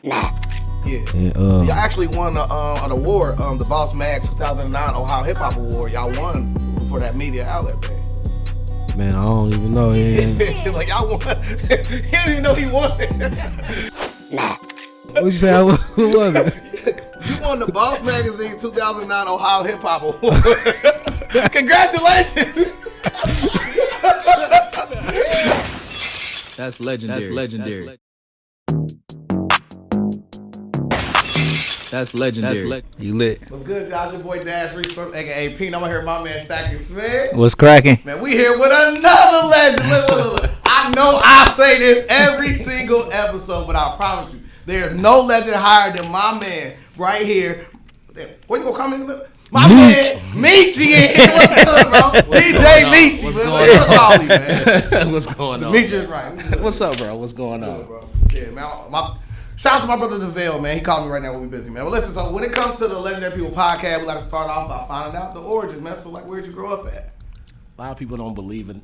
Yeah. And, Y'all actually won an award, the Boss Mag 2009 Ohio Hip Hop Award. Y'all won for that media outlet thing. man, I don't even know. Yeah. Like y'all won. He didn't even know he won. What'd you say? Who was it? You won the Boss Magazine 2009 Ohio Hip Hop Award. Congratulations. That's legendary. That's legendary. You lit. What's good, Josh? Your boy Dash Reese, aka Pete. I'm here with my man Sacky Smith. What's cracking? Man, we here with another legend. Look. I know I say this every single episode, but I promise you, there's no legend higher than my man right here. What you gonna come in the middle? My man, Meechy in here. What's good, bro? DJ Meechy. What's going on? Demetrius Wright. What's up, bro? What's going on? Good, bro. Yeah, man. Shout out to my brother DeVille, man. He called me right now when we busy, man. But listen, so when it comes to the Legendary People podcast, we like to start off by finding out the origins, man. So, like, where'd you grow up at? A lot of people don't believe it,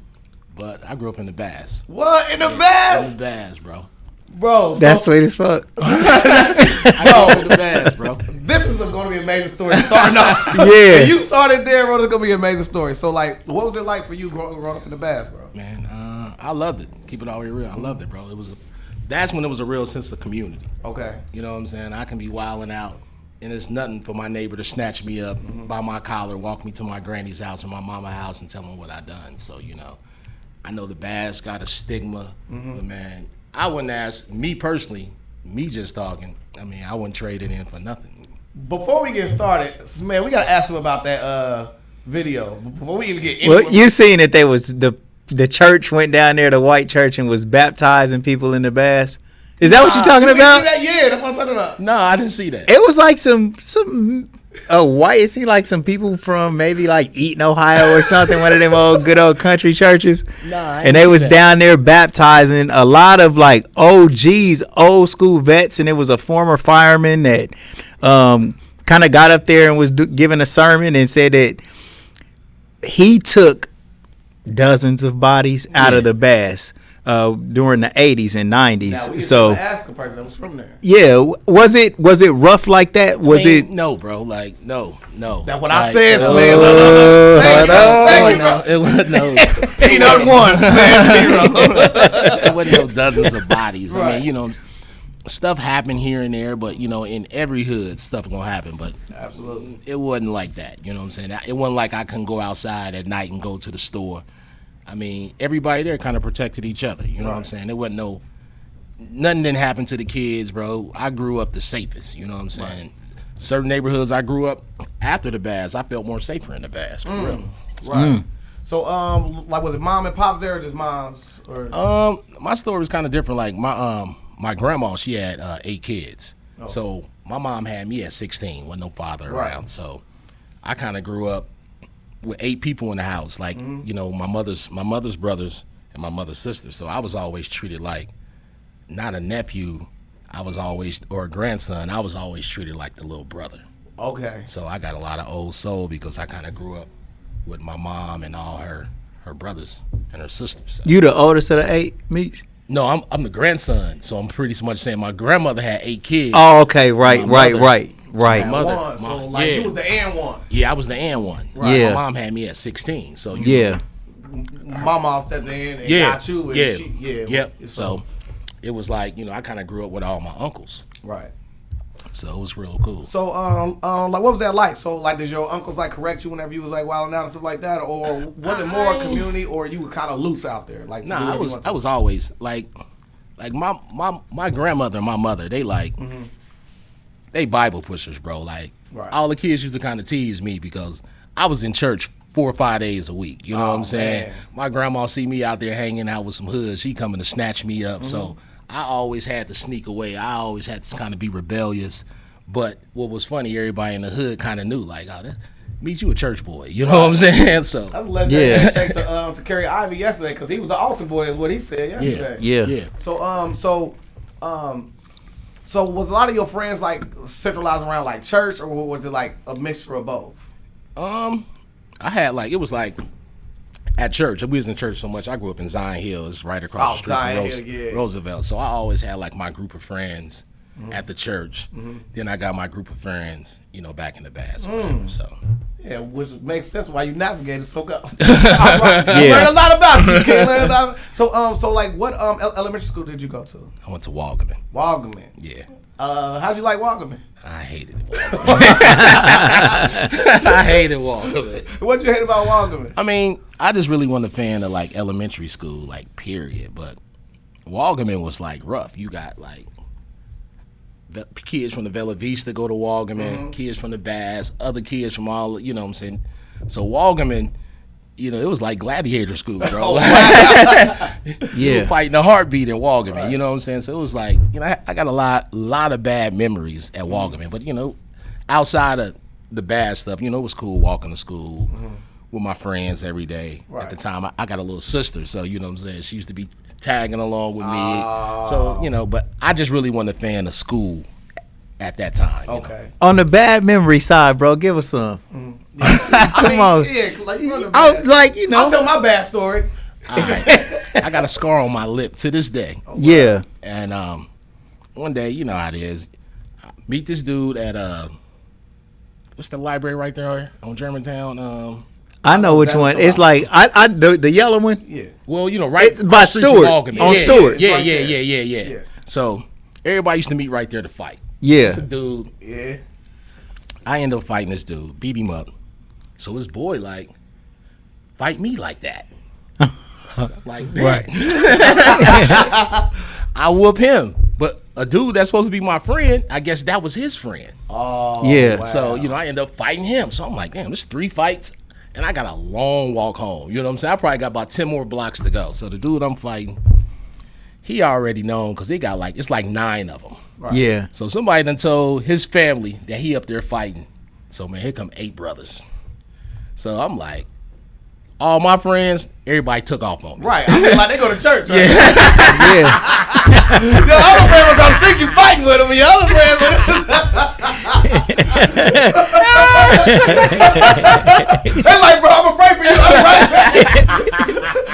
but I grew up in the Bass. What? In the Bass? In the Bass, bro. Bro. That's sweet as fuck. I grew up in the Bass, bro. This is going to be an amazing story. Starting off. Yeah. When you started there, bro, it's going to be an amazing story. So, like, what was it like for you growing up in the Bass, bro? Man, I loved it. Keep it all the way real. I loved it, bro. That's when it was a real sense of community. Okay. You know what I'm saying? I can be wilding out, and it's nothing for my neighbor to snatch me up by my collar, walk me to my granny's house or my mama's house and tell them what I done. So, you know, I know the Bass got a stigma, but, man, I wouldn't ask, me personally, me just talking, I mean, I wouldn't trade it in for nothing. Before we get started, man, we got to ask him about that video. Before we even get into Well, you seen that they was the church went down there, the white church, and was baptizing people in the Bass. Is that what you're talking about? Yeah, that's what I'm talking about. No, I didn't see that. It was like some white. It seemed like some people from maybe like Eaton, Ohio, or something. One of them old good old country churches. And they was down there baptizing a lot of like OGs, old school vets, and it was a former fireman that kind of got up there and was giving a sermon and said that he took dozens of bodies out of the Bass during the 80s and 90s. Now, so ask a person that was from there. yeah, was it rough like that? Was it? No, bro. Like, no. That's what I said, man. It wasn't no. Peanut ones, man. Zero. It wasn't no dozens of bodies. Right. I mean, you know, stuff happened here and there, but, you know, in every hood, stuff gonna happen. But Absolutely. it wasn't like that. You know what I'm saying? It wasn't like I couldn't go outside at night and go to the store. I mean, everybody there kind of protected each other. You know what I'm saying? There wasn't nothing didn't happen to the kids, bro. I grew up the safest. You know what I'm saying? Right. Certain neighborhoods I grew up after the Bass, I felt more safer in the Bass, for real. Right. So, like, was it mom and pops there or just moms? Or? My story was kind of different. Like, my grandma, she had 8 kids. Oh. So my mom had me at 16 with no father around. So I kind of grew up with 8 people in the house, like, you know, my mother's brothers and my mother's sisters. So I was always treated like not a nephew. Or a grandson. I was always treated like the little brother. Okay. So I got a lot of old soul because I kind of grew up with my mom and all her brothers and her sisters. So. You the oldest of the 8, Meech? No, I'm the grandson. So I'm pretty much saying my grandmother had 8 kids. Oh, okay, right. You was the and one. Yeah, I was the and one. Right. Yeah. My mom had me at 16. So my mom stepped in and got you. And Yep. So it was like, you know, I kind of grew up with all my uncles. Right. So it was real cool. So, like, what was that like? So, like, did your uncles like correct you whenever you was like wilding out and stuff like that, or was it more community, or you were kind of loose out there? Like, I was always like my grandmother and my mother. They like they Bible pushers, bro. Like all the kids used to kind of tease me because I was in church 4 or 5 days a week. You know what I'm saying? Man. My grandma see me out there hanging out with some hoods. She coming to snatch me up. So I always had to sneak away. I always had to kind of be rebellious. But what was funny, everybody in the hood kind of knew, like, oh, Meet you a church boy. You know what I'm saying? So that's legendary. Check to Kerry Ivy yesterday because he was the altar boy, is what he said yesterday. Yeah. So was a lot of your friends like centralized around like church, or was it like a mixture of both? I had like, it was like at church. We was in church so much. I grew up in Zion Hill. It's right across the street from Roosevelt. So I always had like my group of friends. at the church. Then I got my group of friends, back in the Bass. Or whatever, so. Yeah, which makes sense why you navigated so good. I learned a lot about you, kid. So like, what elementary school did you go to? I went to Wagaman. Wagaman. Yeah. How'd you like Wagaman? I hated Wagaman. I hated Wagaman. What'd you hate about Wagaman? I mean, I just really wasn't a fan of like elementary school, like period. But Wagaman was like rough. You got like kids from the Bella Vista go to Wagaman, kids from the Bass, other kids from all, what I'm saying? So Wagaman, it was like gladiator school, bro. You were fighting a heartbeat in Wagaman, you know what I'm saying? So it was like, I got a lot of bad memories at Wagaman. But, outside of the bad stuff, it was cool walking to school with my friends every day. At the time, I got a little sister, so, you know what I'm saying? She used to be tagging along with me. So, but I just really wasn't a fan of school at that time. Okay. On the bad memory side, bro, give us some. Come on. Yeah, I'll tell my bad story. All right. I got a scar on my lip to this day. Yeah. And one day, you know how it is. I meet this dude at what's the library right there on Germantown? I know which one. It's like the yellow one. Yeah. Well, right it's by Stewart. On Stewart. Yeah. So everybody used to meet right there to fight. Yeah. It's a dude. Yeah. I ended up fighting this dude, beat him up. So his boy like fight me like that. Like that. Right. I whoop him. But a dude that's supposed to be my friend, I guess that was his friend. Oh. Yeah. Wow. So, I ended up fighting him. So I'm like, damn, there's 3 fights. And I got a long walk home. You know what I'm saying? I probably got about 10 more blocks to go. So the dude I'm fighting, he already known because they got it's like 9 of them. Right. Yeah. So somebody done told his family that he up there fighting. So, man, here come 8 brothers. So I'm like, all my friends, everybody took off on me. Right. I mean, like they go to church, right? Yeah. The other friends were going to think you fighting with them. The other friends they're like, bro, I'm going to pray for you. I'm right.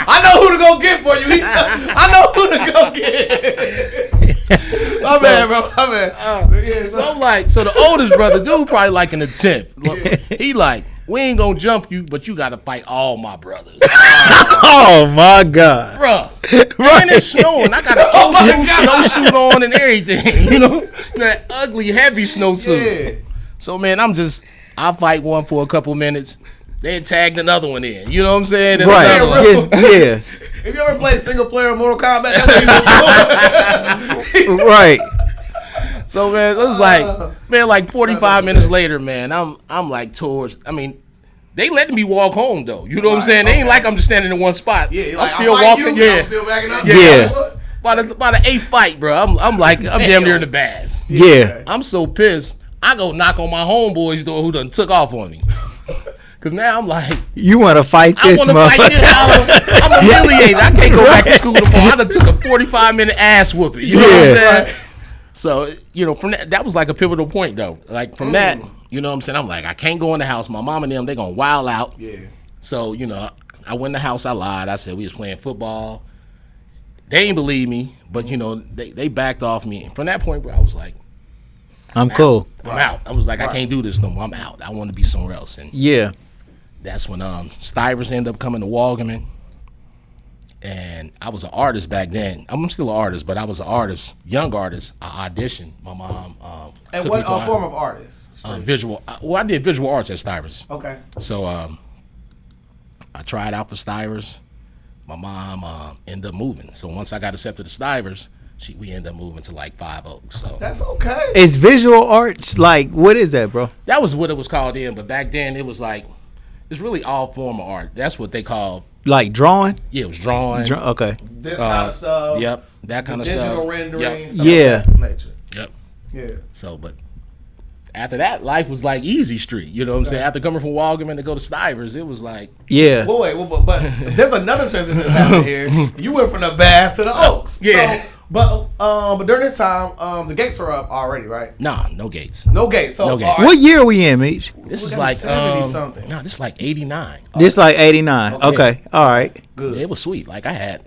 I know who to go get for you. I know who to go get. My bad, bro. My bad. So I'm like, so the oldest brother, dude, probably like in the 10th. He like, we ain't gonna jump you, but you gotta fight all my brothers. Oh my God, bro! And it's snowing. I got an snowsuit on and everything. That ugly, heavy snowsuit. Yeah. So man, I fight one for a couple minutes. Then tagged another one in. You know what I'm saying? And right. If you ever played single player Mortal Kombat, that's what you doing. Right. So man, it was like 45 minutes later, man. I'm like they letting me walk home though. You know what I'm saying? They ain't like I'm just standing in one spot. Yeah, I'm still walking. I'm still backing up. Yeah. By the 8th fight, bro, I'm damn near in the Bass. Yeah. I'm so pissed. I go knock on my homeboy's door who done took off on me. Cause now I'm like, you want to fight this? I want to fight this. I'm humiliated. I can't go back to school tomorrow. I done took a 45-minute ass whooping. You know what I'm saying? Right. So, from that was like a pivotal point though. Like from that, you know what I'm saying? I'm like, I can't go in the house. My mom and them, they gonna wild out. Yeah. So, I went in the house, I lied. I said we was playing football. They ain't believe me, but they backed off me. And from that point, bro, I was like, I'm cool. I'm out. I was like, I can't do this no more. I'm out. I want to be somewhere else. And yeah. That's when Stivers ended up coming to Wagaman. And I was an artist back then. I'm still an artist, but I was an artist, young artist. I auditioned. My mom. And what form of artist? Visual. I did visual arts at Stivers. Okay. So I tried out for Stivers. My mom ended up moving. So once I got accepted to Stivers, we ended up moving to like 5 Oaks. So that's okay. Is visual arts what is that, bro? That was what it was called then, but back then it was it's really all form of art. That's what they call drawing. Yeah, it was drawing. Okay. This kind of stuff. Yep, that kind of digital stuff. Rendering. Yep. Yeah. Nature. Yep. Yeah. So, but after that, life was like easy street. You know what I'm saying? After coming from Wagaman to go to Stivers, it was like yeah. Well, but there's another transition that's happening here. You went from the Bass to the Oaks. Yeah. So, but during this time, the gates are up already, right? Nah, no gates. No gates. So no gates. What year are we in, Meech? This is like 70 something. No, this is like 89. This like 89. Okay. All right. Good. Yeah, it was sweet. Like I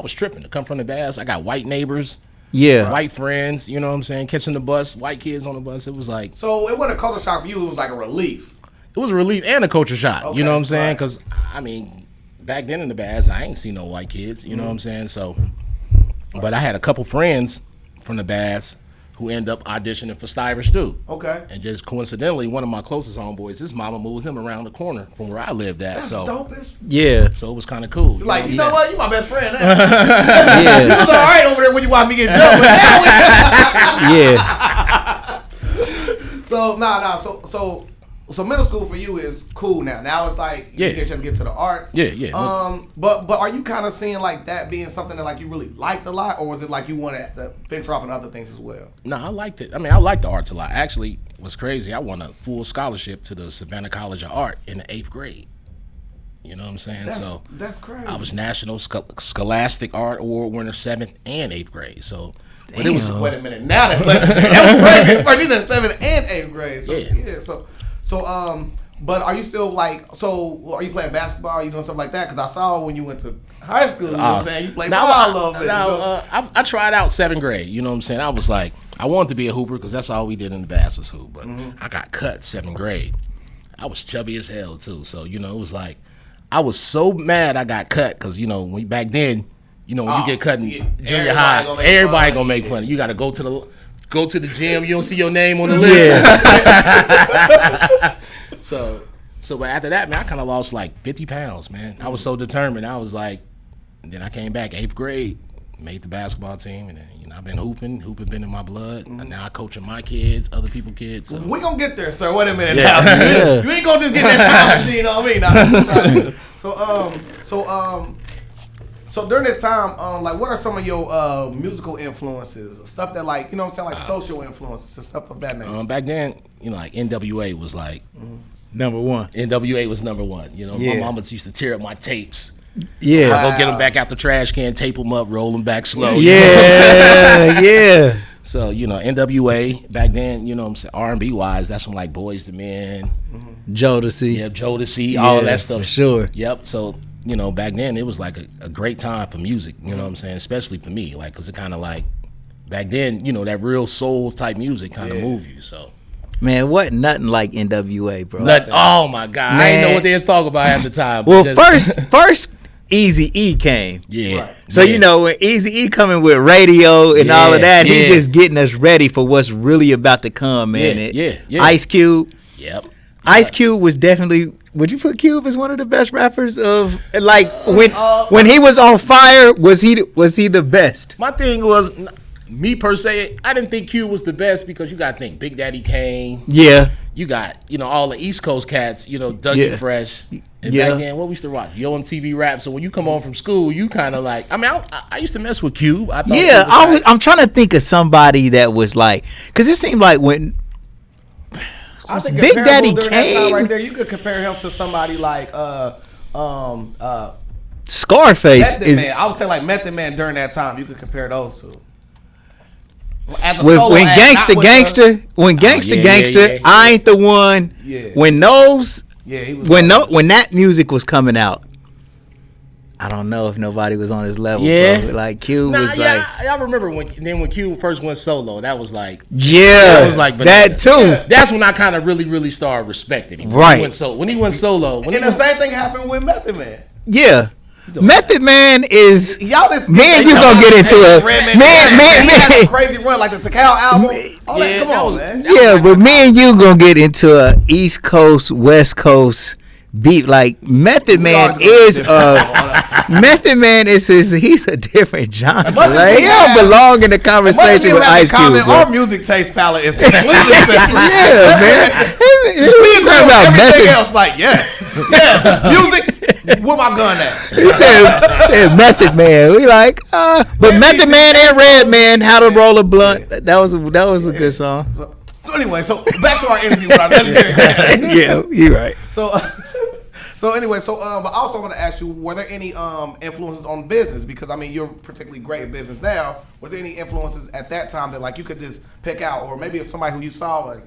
was tripping to come from the Bass. I got white neighbors. Yeah. White friends, you know what I'm saying? Catching the bus, white kids on the bus. It was like. So it wasn't a culture shock for you. It was like a relief. It was a relief and a culture shock. Okay, you know what I'm saying? right. Because, I mean, back then in the Bass, I ain't seen no white kids. You know what I'm saying? So, but I had a couple friends from the Bass who end up auditioning for Stivers too. Okay. And just coincidentally, one of my closest homeboys, his mama moved him around the corner from where I lived at. That's so dope. It's Yeah. So it was kind of cool. like, you what know I'm what? You my best friend now. Yeah. You was all right over there when you watched me get jumped. But now Yeah. So So middle school for you is cool now. Now it's like you get to get to the arts. Yeah. But are you kind of seeing like that being something that like you really liked a lot, or was it like you wanted to venture off in other things as well? No, I liked it. I mean, I liked the arts a lot. Actually, what's crazy, I won a full scholarship to the Savannah College of Art in the 8th grade. You know what I'm saying? That's crazy. I was National Scholastic Art Award winner 7th and 8th grade. So, but Damn. it was Wait a minute. Now that was crazy. First, he's in 7th and 8th grade. So, Yeah. So, but are you still like? So, are you playing basketball? Are you doing something like that? Because I saw when you went to high school, you know what I'm saying? You played ball a little bit. I tried out 7th grade. You know what I'm saying? I was like, I wanted to be a hooper because that's all we did in the bass was hoop. But I got cut 7th grade. I was chubby as hell too. So it was like, I was so mad I got cut because when back then, when you get cut in junior high, everybody gonna make fun. You got to go to the gym. You don't see your name on the list. But after that, man, I kind of lost like 50 pounds, man. I was so determined. I was like, and then I came back 8th grade, made the basketball team, and then I've been hooping been in my blood. And now I coaching my kids, other people's kids. So. We gonna get there, sir. Wait a minute. Yeah. Now. You ain't gonna just get that time machine on me. Now. So during this time, like, what are some of your musical influences? Stuff that, like, like social influences and stuff of that nature. Back then, like NWA was like Number one. NWA was number one. Yeah. My mama used to tear up my tapes. Yeah. I go get them back out the trash can, tape them up, roll them back slow. Yeah. Yeah. So NWA back then, I'm saying R&B wise, that's when like Boys II Men, Jodeci. yeah, Jodeci, all of that stuff. For sure. Yep. So back then it was like a great time for music. You know what I'm saying, especially for me, like because it kind of like back then, that real soul type music kind of move you. So. Man, wasn't nothing like NWA, bro. Oh my God, I didn't know what they was talking about at the time. Well, first Eazy-E came. Yeah. Right. So when Eazy-E coming with radio and all of that, he just getting us ready for what's really about to come, man. Yeah. Ice Cube. Yep. Ice Cube was definitely. Would you put Cube as one of the best rappers of like when he was on fire? Was he the best? My thing was. Me per se, I didn't think Q was the best because you got to think Big Daddy Kane. Yeah. You got, all the East Coast cats, Dougie Fresh. And back then, what we used to rock? Yo MTV Rap. So when you come home from school, you kind of like, I used to mess with Q. I'm trying to think of somebody that was like, because it seemed like when Big Daddy Kane. Right there, you could compare him to somebody like Scarface Method Man. I would say like Method Man during that time. You could compare those two. When Gangsta, I ain't the one. Yeah. When those, he was when that music was coming out, I don't know if nobody was on his level. Yeah. Bro. Like Q was like. I remember when Q first went solo. That was like. Yeah. It was like that too. Yeah. That's when I kind of really started respecting him. Right. When he went solo. The same thing happened with Method Man. Yeah. Method Man is y'all just me and you gonna get into it. Man, crazy run like the Takao album. Come on, man. Yeah, but me and you gonna get into a East Coast, West Coast beat. Like Method Man is Method Man is he's a different genre. Like, he don't belong in the conversation with Ice Cube. Our music taste palette is completely separate. Yeah, man. We talking about everything else. Like yes, music. Where my gun at? He said Method Man. We like, but Method Man and Red Man, How to Roll a Blunt. That was a good song. So anyway, back to our interview. Yeah, you're right. But I also want to ask you, were there any influences on business? Because I mean, you're particularly great in business now. Were there any influences at that time that like you could just pick out, or maybe it's somebody who you saw like?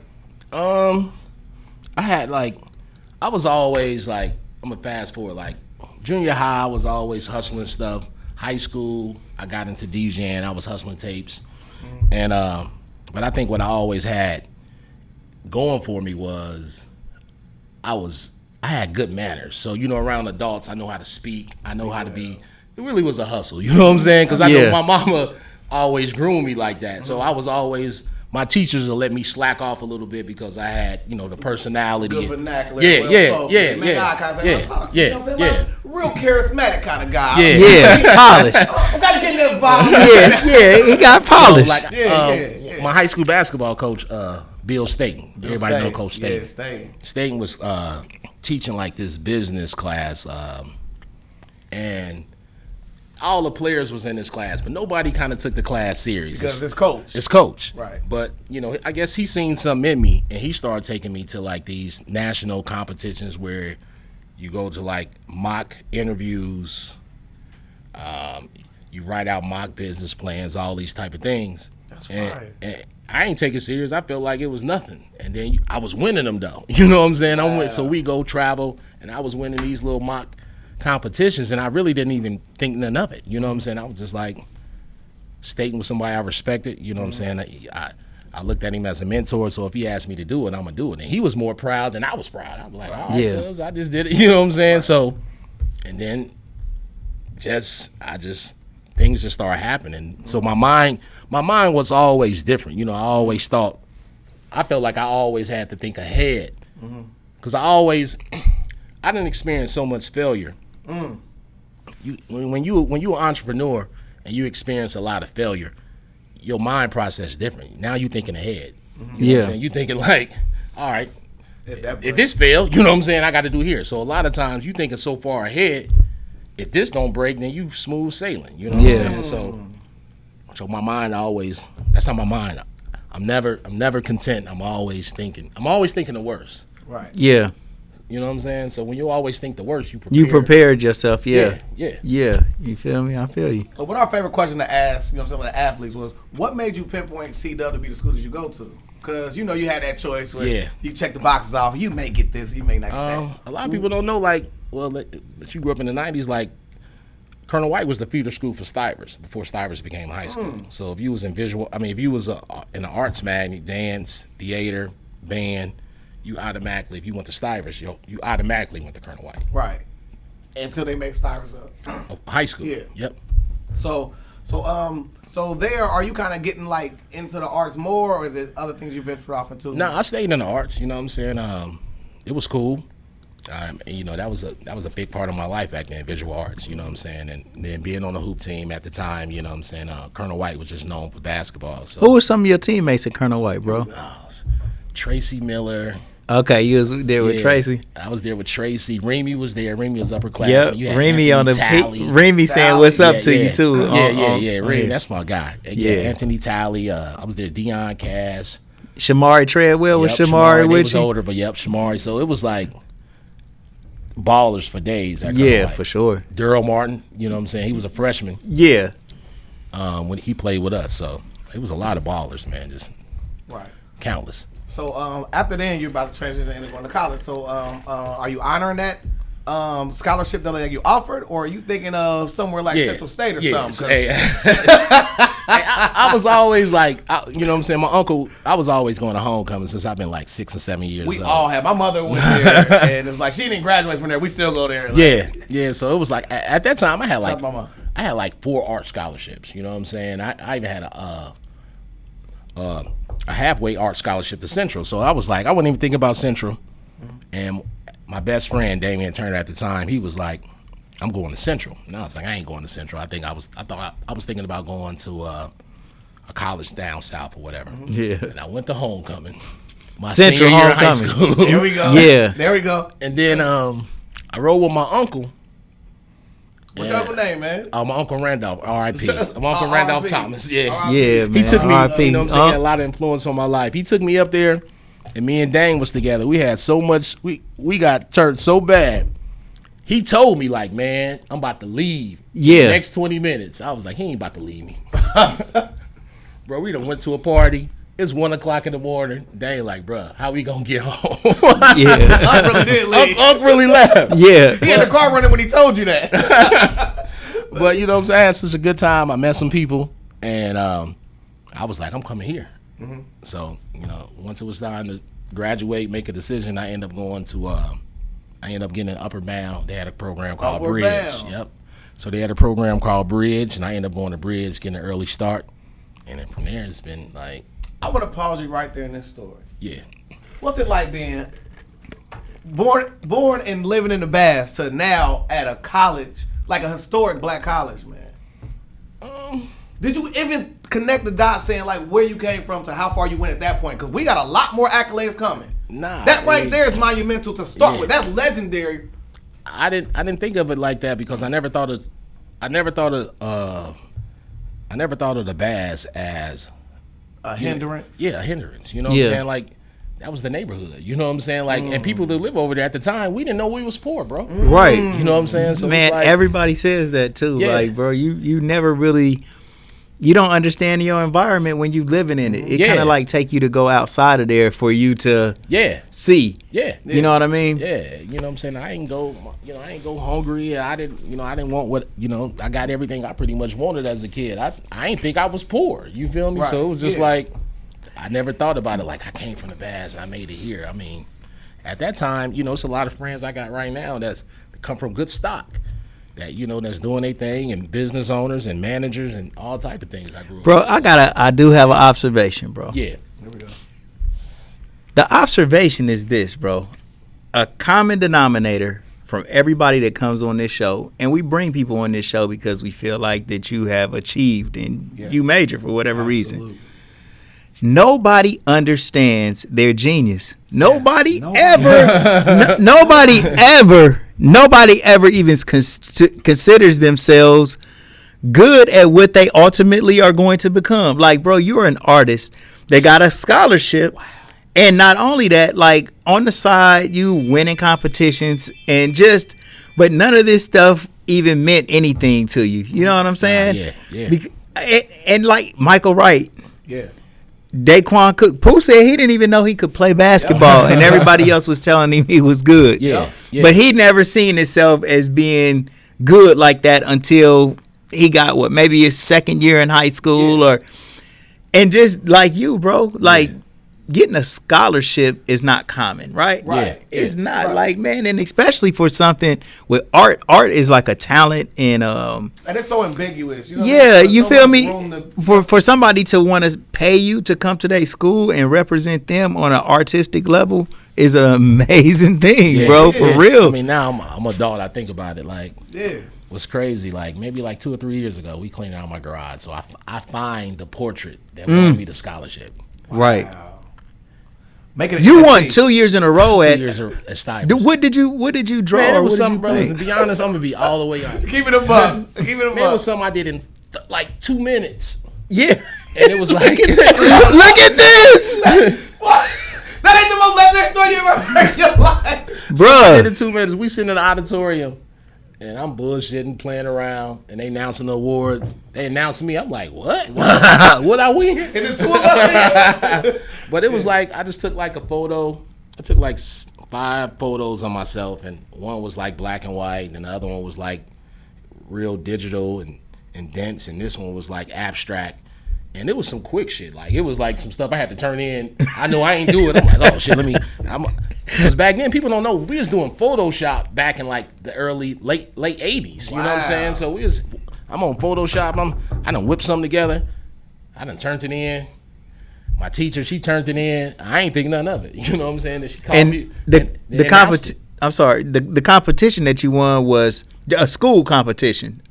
I had like, I was always like. I'm gonna fast forward. Like junior high, I was always hustling stuff. High school, I got into DJing. I was hustling tapes. And but I think what I always had going for me was I had good manners. So, around adults, I know how to speak. I know how to be. It really was a hustle. You know what I'm saying? Because I know my mama always groomed me like that. So I was always, my teachers will let me slack off a little bit because I had, the personality. Good vernacular. Yeah. Real charismatic kind of guy. Yeah, polished. I gotta get that vibe. Yeah, he got polished. My high school basketball coach, Bill Staten. Everybody know Coach Staten. Yeah, Staten. Staten was teaching like this business class, and all the players was in this class, but nobody kind of took the class serious. Because it's coach. It's coach. Right. But, I guess he seen something in me, and he started taking me to like these national competitions where you go to like mock interviews, you write out mock business plans, all these type of things. That's right. And I ain't take it serious. I felt like it was nothing. And then I was winning them though. You know what I'm saying? So we go travel, and I was winning these little mock competitions, and I really didn't even think none of it. You know what I'm saying? I was just like, Staten was somebody I respected. You know what I'm saying? I looked at him as a mentor, so if he asked me to do it, I'm going to do it. And he was more proud than I was proud. I was like, all right, cuz, I just did it. You know what I'm saying? Right. So, and then things just started happening. So my mind was always different. I always thought, I felt like I always had to think ahead. Because I didn't experience so much failure. When you're an entrepreneur and you experience a lot of failure, your mind process is different. Now you're thinking ahead. You know what I'm saying? You're thinking like, all right, if this failed, you know what I'm saying, I got to do here. So a lot of times you thinking so far ahead, if this don't break, then you smooth sailing. You know what I'm saying? So my mind always, that's how my mind, I'm never content. I'm always thinking the worst. Right. Yeah. You know what I'm saying? So when you always think the worst, you prepared yourself. Yeah. Yeah. You feel me? I feel you. So what our favorite question to ask, some of the athletes was, what made you pinpoint CW to be the school that you go to? Because, you had that choice where you check the boxes off. You may get this, you may not get that. A lot of people don't know, that you grew up in the 90s, like, Colonel White was the feeder school for Stivers before Stivers became high school. So if you was in if you was in the arts mag, dance, theater, band, you automatically, if you went to Stivers, you automatically went to Colonel White. Right. Until they make Stivers up. High school. Yeah. Yep. So there, are you kind of getting like into the arts more, or is it other things you ventured off into? No, I stayed in the arts. You know what I'm saying? It was cool. That was a big part of my life back then, visual arts. You know what I'm saying? And then being on the hoop team at the time, you know what I'm saying? Colonel White was just known for basketball. So. Who were some of your teammates at Colonel White, bro? Tracy Miller. Okay, you was there with Tracy. I was there with Tracy. Remy was there. Remy was upper class. Yep, Remy on the Remy saying what's up to you too. Yeah. Remy, that's my guy. Yeah, Anthony Talley. I was there. Dion Cash. Shamari Treadwell was Shamari with you. Older, but Shamari. So it was like ballers for days. For sure. Daryl Martin. You know what I'm saying? He was a freshman. Yeah. When he played with us, so it was a lot of ballers, man. Just countless. So after then, you're about to transition into going to college. So are you honoring that scholarship that you offered, or are you thinking of somewhere like Central State or something? Hey, I was always like, you know what I'm saying? My uncle, I was always going to homecoming since I've been like 6 or 7 years old. We all have. My mother went there, and it's like she didn't graduate from there. We still go there. Yeah. So it was like at that time I had like 4 art scholarships. You know what I'm saying? I even had a halfway art scholarship to Central. So I was like, I wasn't even thinking about Central. And my best friend, Damian Turner, at the time, he was like, I'm going to Central. And I was like, I ain't going to Central. I thought I was thinking about going to a college down south or whatever. Yeah. And I went to homecoming. My Central senior year of homecoming. high school. There we go. Yeah. There we go. And then I rode with my uncle. What's your uncle name, man? My Uncle Randolph, R.I.P. My Uncle Randolph Thomas, Yeah, man. He took me, R.I.P. you know what I'm saying, he had a lot of influence on my life. He took me up there, and me and Dane was together. We had so much, we got turned so bad. He told me, like, man, I'm about to leave. Yeah. The next 20 minutes. I was like, he ain't about to leave me. Bro, we done went to a party. It's 1 o'clock in the morning. Dane like, bro, how we gonna get home? Yeah. I really did leave. Unc really laughed. Yeah. He had the car running when he told you that. But you know what I'm saying? I had such a good time. I met some people, and I I was like, I'm coming here. So, once it was time to graduate, make a decision, I ended up going to, I ended up getting an Upper Bound. They had a program called Upward Bridge. Bound. Yep. So they had a program called Bridge, and I ended up going to Bridge, getting an early start. And then from there, it's been like. I want to pause you right there in this story. Yeah. What's it like being born and living in the Bass to now at a college, like a historic black college, man? Did you even connect the dots saying like where you came from to how far you went at that point? Because we got a lot more accolades coming. Nah. That right there is monumental to start with. That's legendary. I didn't think of it like that because I never thought of the Bass as A hindrance. Yeah, a hindrance. You know what I'm saying? Like that was the neighborhood. You know what I'm saying? Like and people that live over there at the time, we didn't know we was poor, bro. Right. You know what I'm saying? So Man, it's like, everybody says that too. Yeah. Like, bro, you never really, you don't understand your environment when you living in it. It kind of like take you to go outside of there for you to see. Yeah. You know what I mean? Yeah. You know what I'm saying? I ain't go hungry. I didn't want what, I got everything I pretty much wanted as a kid. I ain't think I was poor. You feel me? Right. So it was just like, I never thought about it like I came from the Bass and I made it here. I mean, at that time, it's a lot of friends I got right now that come from good stock. That that's doing their thing, and business owners and managers and all type of things. I grew up. Bro, I do have an observation, bro. Yeah. Here we go. The observation is this, bro. A common denominator from everybody that comes on this show, and we bring people on this show because we feel like that you have achieved and you major for whatever reason. Nobody understands their genius. Nobody ever even considers themselves good at what they ultimately are going to become. Like, bro, you're an artist that got a scholarship. Wow. And not only that, like on the side, you winning competitions but none of this stuff even meant anything to you. You know what I'm saying? And like Michael Wright. Yeah. Daquan Cook. Pooh said he didn't even know he could play basketball, and everybody else was telling him he was good. But he never seen himself as being good like that until he got maybe his second year in high school, and just like you, bro, like getting a scholarship is not common, right? Right. It's not like, man, and especially for something with art. Art is like a talent, and it's so ambiguous. You feel me? For somebody to want to pay you to come to their school and represent them on an artistic level is an amazing thing, bro. For real. I mean, now I'm adult. I think about it like, what's crazy? Like maybe like 2 or 3 years ago, we cleaned out my garage, so I find the portrait that won me the scholarship. Right. Wow. You won 2 years in a row at Stivers. What did you draw? Man, it was something, bro. To be honest, I'm gonna be all the way honest. Keep it a buck. Keep it a buck. It was something I did in like 2 minutes. Yeah. And it was like, look at this. What? That ain't the most legendary story you ever heard in your life, bro. I did in 2 minutes. We sitting in the auditorium, and I'm bullshitting, playing around, and they announcing the awards. They announced me. I'm like, what? What I win? Is it 2 of us? But it was like I just took like a photo. I took like 5 photos of myself, and one was like black and white, and the other one was like real digital and dense, and this one was like abstract. And it was some quick shit. Like it was like some stuff I had to turn in. I know I ain't do it. I'm like, oh shit, because back then people don't know we was doing Photoshop back in like the late 80s. You know what I'm saying? So I'm on Photoshop. I done whipped something together. I done turned it in. My teacher, she turned it in. I ain't think nothing of it. You know what I'm saying? That she called me. The competition that you won was a school competition.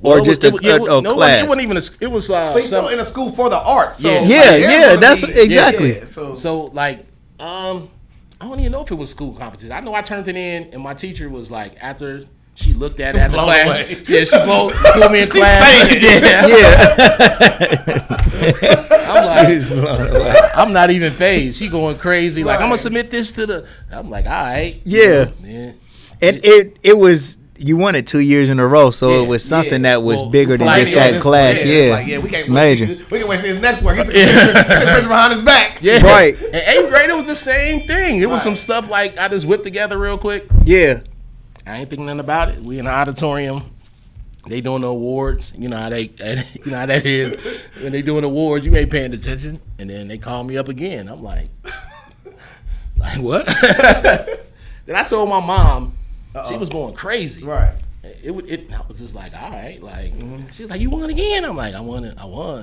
Or just a class. It wasn't even it was but he's still in a school for the arts. So that's exactly. So like I don't even know if it was school competition. I know I turned it in, and my teacher was like, after she looked at it after class, she pulled me in class. I'm not even phased. She going crazy. Like, I'm gonna submit this to the. I'm like, all right. Yeah. Man. And it was. You won it 2 years in a row, so it was something that was bigger than just that class. It's major. We can wait for his next work. He's behind his back. Yeah. Right. In 8th grade, it was the same thing. It was some stuff like I just whipped together real quick. Yeah. I ain't thinking nothing about it. We in the auditorium. they doing the awards. You know how that is. When they doing awards, you ain't paying attention, and then they call me up again. I'm like what? Then I told my mom. She was going crazy. Right. I was just like, all right. Like, she was like, you won again? I'm like, I won.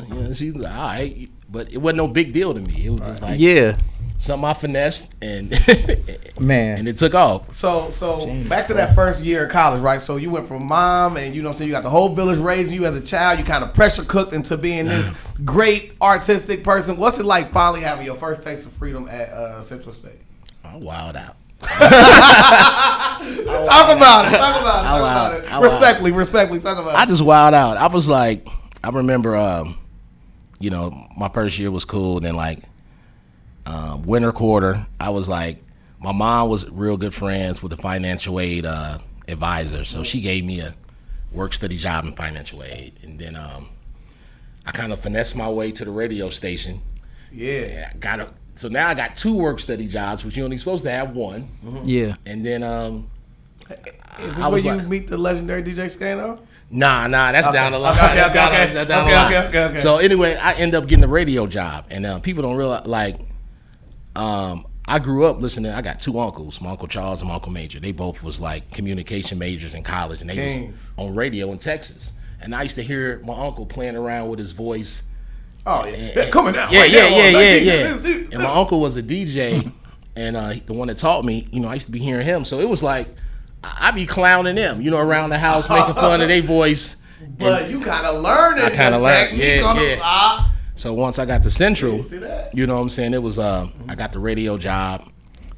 You know, she's like, all right. But it wasn't no big deal to me. It was just like, something I finessed and and it took off. So back to that first year of college, right? So you went from mom and you know what I'm saying, you got the whole village raising you as a child. You kind of pressure cooked into being this great artistic person. What's it like finally having your first taste of freedom at Central State? I wilded out. Talk about it. Respectfully, talk about it. I just wilded out. I was like, I remember, you know, my first year was cool. And then like winter quarter, I was like, my mom was real good friends with the financial aid advisor, so she gave me a work study job in financial aid, and then I kind of finessed my way to the radio station. Yeah, So now I got 2 work study jobs, which you're only supposed to have 1. Mm-hmm. Yeah. And then is this where you meet the legendary DJ Scano? Nah, that's down the line. Okay. So anyway, I end up getting a radio job, and people don't realize, like, I grew up listening. I got 2 uncles, my Uncle Charles and my Uncle Major. They both was like communication majors in college, and they was on radio in Texas. And I used to hear my uncle playing around with his voice. Oh yeah, coming out. Yeah. And my uncle was a DJ, and the one that taught me, you know, I used to be hearing him. So it was like I be clowning them, you know, around the house, making fun of their voice. But you kind of learned it. I kind of learned, yeah. So once I got to Central, you know what I'm saying, it was I got the radio job,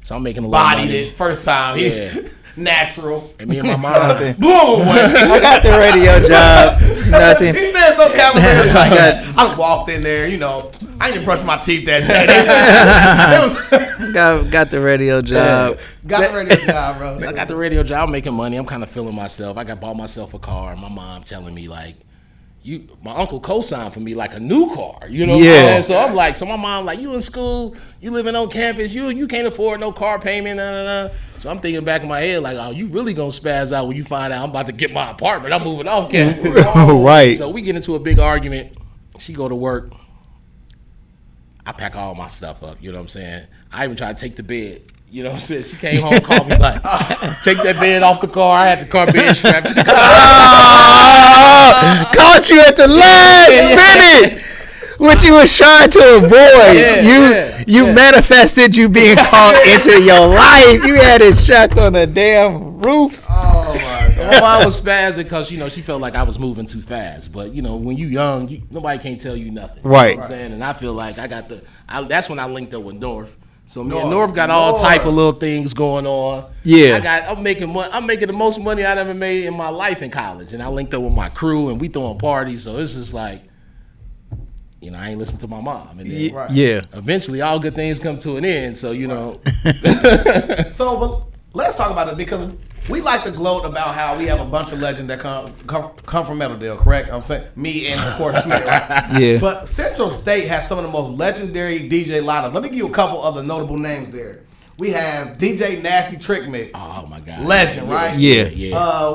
so I'm making a lot of money. Bodied it first time. Yeah. Natural. And me and my mom. Boom. I got the radio job. Nothing. He said so cavalier like that. I walked in there, you know, I didn't brush my teeth that day. Got the radio job. Got the radio job, bro. I got the radio job, making money. I'm kind of feeling myself. I bought myself a car, and my mom telling me like, my uncle co-signed for me like a new car, you know what I'm saying? So I'm like, my mom like, you in school, you living on campus, you can't afford no car payment, So I'm thinking back in my head like, oh, you really gonna spaz out when you find out I'm about to get my apartment, I'm moving off campus. Right. So we get into a big argument. She go to work. I pack all my stuff up, you know what I'm saying? I even try to take the bed. You know what I'm saying? She came home, called me like, take that bed off the car. I had the car bed strapped to the car. Caught you at the last minute. What you was trying to avoid. You manifested you being caught into your life. You had it strapped on the damn roof. Oh my God. Well, I was spazzing because, you know, she felt like I was moving too fast. But, you know, when you young, nobody can't tell you nothing. Right. You know what I'm saying? And I feel like that's when I linked up with North. So me and North got all type of little things going on. Yeah. I'm making the most money I've ever made in my life in college. And I linked up with my crew and we throwing parties. So it's just like, you know, I ain't listening to my mom. And then eventually all good things come to an end. So, you know. So, but let's talk about it because we like to gloat about how we have a bunch of legends that come from Meadowdale, correct? I'm saying me and of course Smith, right? Yeah. But Central State has some of the most legendary DJ lineups. Let me give you a couple other notable names there. We have DJ Nasty Trick Mix. Oh my God. Legend, right? Yeah.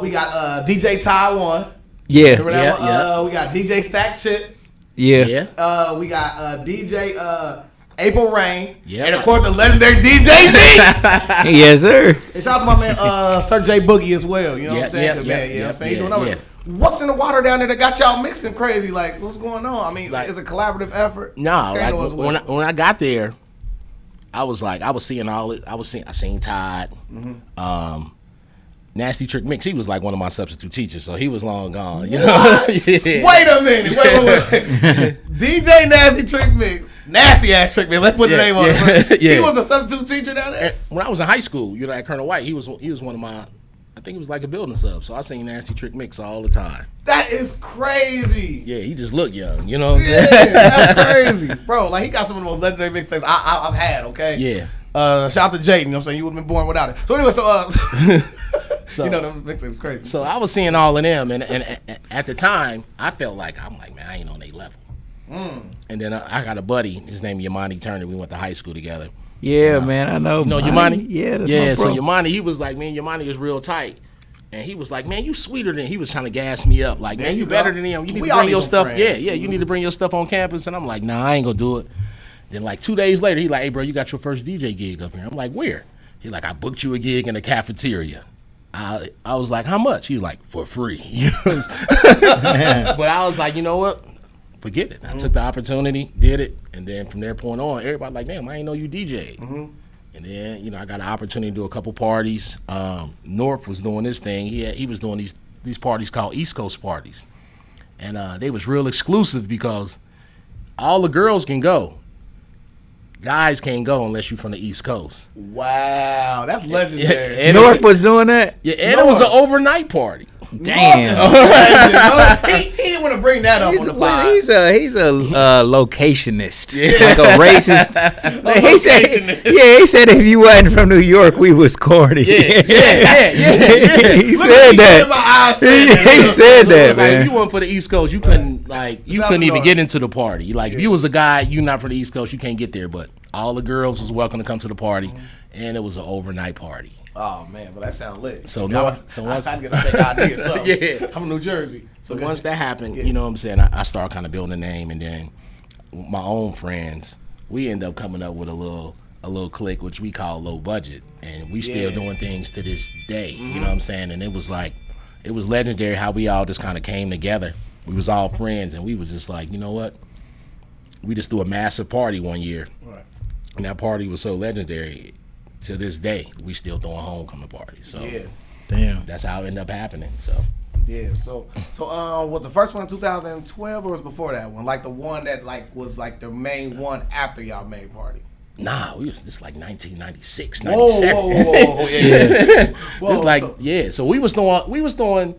We got DJ Taiwan. Yeah. Remember that one? We got DJ Stack Shit. Yeah. We got DJ April Rain. Yep. And of course the legendary DJ D. Yes, sir. And shout out to my man Sir J Boogie as well. You know what I'm saying? What's in the water down there that got y'all mixing crazy? Like, what's going on? I mean, it's a collaborative effort. No, like when I got there, I was seeing all it. I seen Todd. Nasty Trick Mix, he was like one of my substitute teachers, so he was long gone. You know? Wait a minute. Wait. DJ Nasty Trick Mix. Nasty ass Trick Mix. Let's put the name on it. He was a substitute teacher down there? When I was in high school, you know, at Colonel White, he was one of my, I think he was like a building sub, so I seen Nasty Trick Mix all the time. That is crazy. Yeah, he just looked young, you know what I'm saying? That's crazy. Bro, like he got some of the most legendary mixtapes I've had, okay? Yeah. Shout out to Jaden, you know what I'm saying? You would have been born without it. So anyway, so you know, the mixtape's crazy. So I was seeing all of them, and at the time, I felt like, man, I ain't on their level. And then I got a buddy, his name Yamani Turner. We went to high school together. Yeah, man, I know. You know Yamani? Yeah, that's my bro. So Yamani, he was like, man, Yamani is real tight. And he was like, man, you sweeter than, he was trying to gas me up. Like, man, you better than him. You need We to all bring need your them stuff. friends. Yeah, you need to bring your stuff on campus. And I'm like, nah, I ain't gonna do it. Then like 2 days later, he like, hey, bro, you got your first DJ gig up here. I'm like, where? He like, I booked you a gig in the cafeteria. I was like, how much? He's like, for free. But I was like, you know what? Forget it. I took the opportunity, did it. And then from that point on, everybody like, damn, I ain't know you DJ'd. And then, you know, I got an opportunity to do a couple parties. North was doing this thing. He was doing these parties called East Coast parties. And they was real exclusive because all the girls can go. Guys can't go unless you're from the East Coast. Wow, that's legendary. And North was doing that? Yeah, and it was an overnight party. Damn. He didn't want to bring that up on the pod. He's a locationist, like a racist. He said if you wasn't from New York, we was corny. Yeah. He said that. He said that, man. Like, if you weren't for the East Coast, you couldn't even get into the party. Like if you was a guy, you not from the East Coast, you can't get there. But all the girls was welcome to come to the party, and it was an overnight party. Oh man, but that sounds lit. So once I get a fake idea. So. Yeah, I'm from New Jersey. So once that happened, you know what I'm saying, I started kind of building a name, and then my own friends, we end up coming up with a little clique, which we call Low Budget, and we still doing things to this day. You know what I'm saying? And it was legendary how we all just kind of came together. We was all friends, and we was just like, you know what? We just threw a massive party one year, and that party was so legendary. To this day, we still throwing homecoming parties. So damn, that's how it ended up happening. So was the first one in 2012 or was before that one? Like the one that like was like the main one after y'all made party? Nah, it's like 1996, Whoa, 97. whoa, yeah. It's like so we was throwing.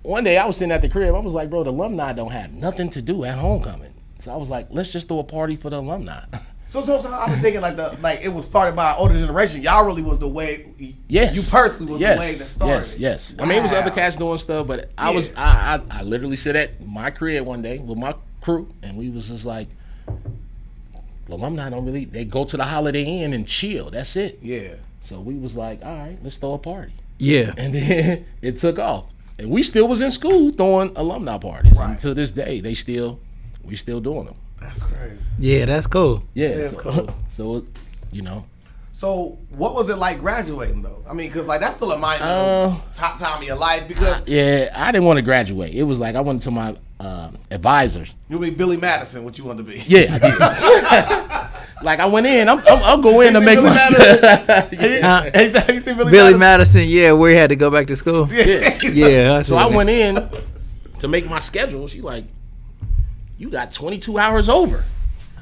One day I was sitting at the crib. I was like, bro, the alumni don't have nothing to do at homecoming. So I was like, let's just throw a party for the alumni. So I was thinking like it was started by an older generation. Y'all really was the way. Yes. You personally was the way that started. Yes. Wow. I mean, it was other cats doing stuff, but I literally sit at my crib one day with my crew, and we was just like, the alumni they go to the Holiday Inn and chill. That's it. Yeah. So we was like, all right, let's throw a party. Yeah. And then it took off, and we still was in school throwing alumni parties. Right. And to this day, we still doing them. That's crazy. Yeah, that's cool. Yeah, that's cool. So, you know. So what was it like graduating though? I mean, because like that's still a mind top time of your life because I didn't want to graduate. It was like I went to my advisors. you be Billy Madison, what you want to be? Yeah, I did. Like I went in, I'll go in to make my. You seen Billy Madison, yeah, where he had to go back to school. Yeah. So I went in to make my schedule. She like, you got 22 hours over.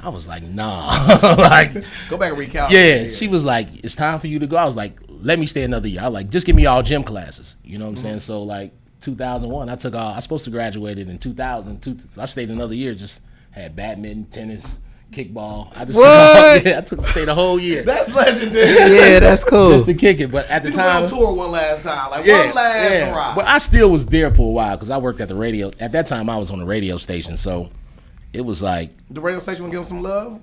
I was like, nah. Like, go back and recount. Yeah, she was like, it's time for you to go. I was like, let me stay another year. I was like, just give me all gym classes. You know what I'm saying? So like 2001, I was supposed to graduate in 2000. I stayed another year, just had badminton, tennis, kickball. I just stayed the whole year. That's legendary. Yeah, that's cool. Just to kick it. But at the time, went on tour one last time, like one last hurrah. But I still was there for a while because I worked at the radio. At that time, I was on the radio station, so it was like the radio station would give them some love.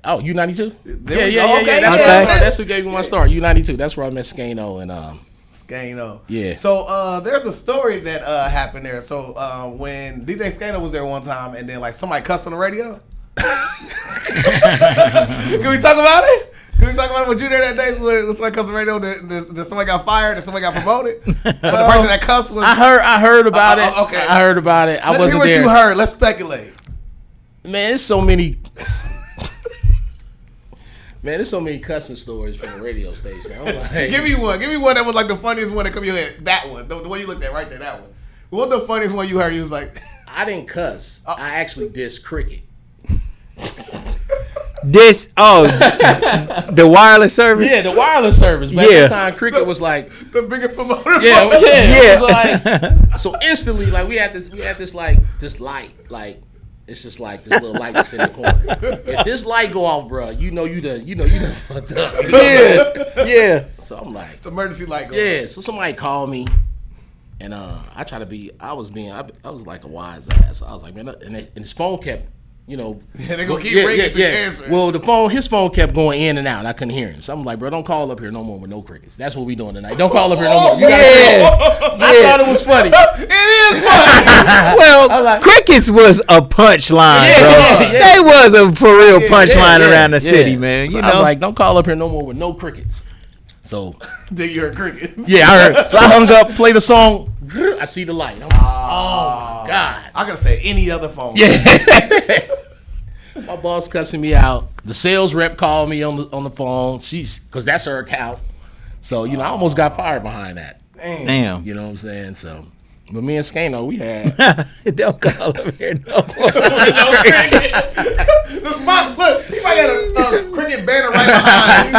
Oh, U92? There we Yeah. go. Okay, That's who gave me my start. U92. That's where I met Skano and Skano. Yeah. So there's a story that happened there. So when DJ Skano was there one time, and then like somebody cussed on the radio. Can we talk about it? Can we talk about it? Was you there that day when somebody cussed on the radio? That somebody got fired and somebody got promoted? But the person that cussed was. I heard about it. Okay. I heard about it. I wasn't hear what there. you heard. Let's speculate. Man, there's so many. Man, there's so many cussing stories from the radio station. I'm like, Give me one. Give me one that was like the funniest one that come to your head. That one. The one you looked at right there. That one. What the funniest one you heard? You was like, I didn't cuss. I actually dissed cricket. The wireless service? Yeah, the wireless service. But at the time, cricket was like the bigger promoter. Yeah. It was like, so instantly, like we had this light, like it's just like this little light that's in the corner. If this light go off, bro, you know you done fucked up. Yeah. So I'm like, it's emergency light going. Yeah. So somebody called me, and I was like a wise ass. So I was like, man, and his phone kept you know, they gonna keep ringing to answer. Well, his phone kept going in and out. I couldn't hear him. So I'm like, bro, don't call up here no more with no crickets. That's what we doing tonight. Don't call up here no more. I thought it was funny. It is funny. Well, crickets was a punchline, bro. They was a for real punchline around the city, man. So You know, I'm like, don't call up here no more with no crickets. So Think you're a cricket. yeah, I heard. So I hung up, played the song. I see the light. I'm like, oh my God. I could say any other phone. Yeah. My boss cussing me out. The sales rep called me on the phone. Because that's her account. So, you know, I almost got fired behind that. damn. You know what I'm saying? So, but me and Skano, we had. Don't call up here no more. No crickets. Look, he might got a cricket banner right behind him.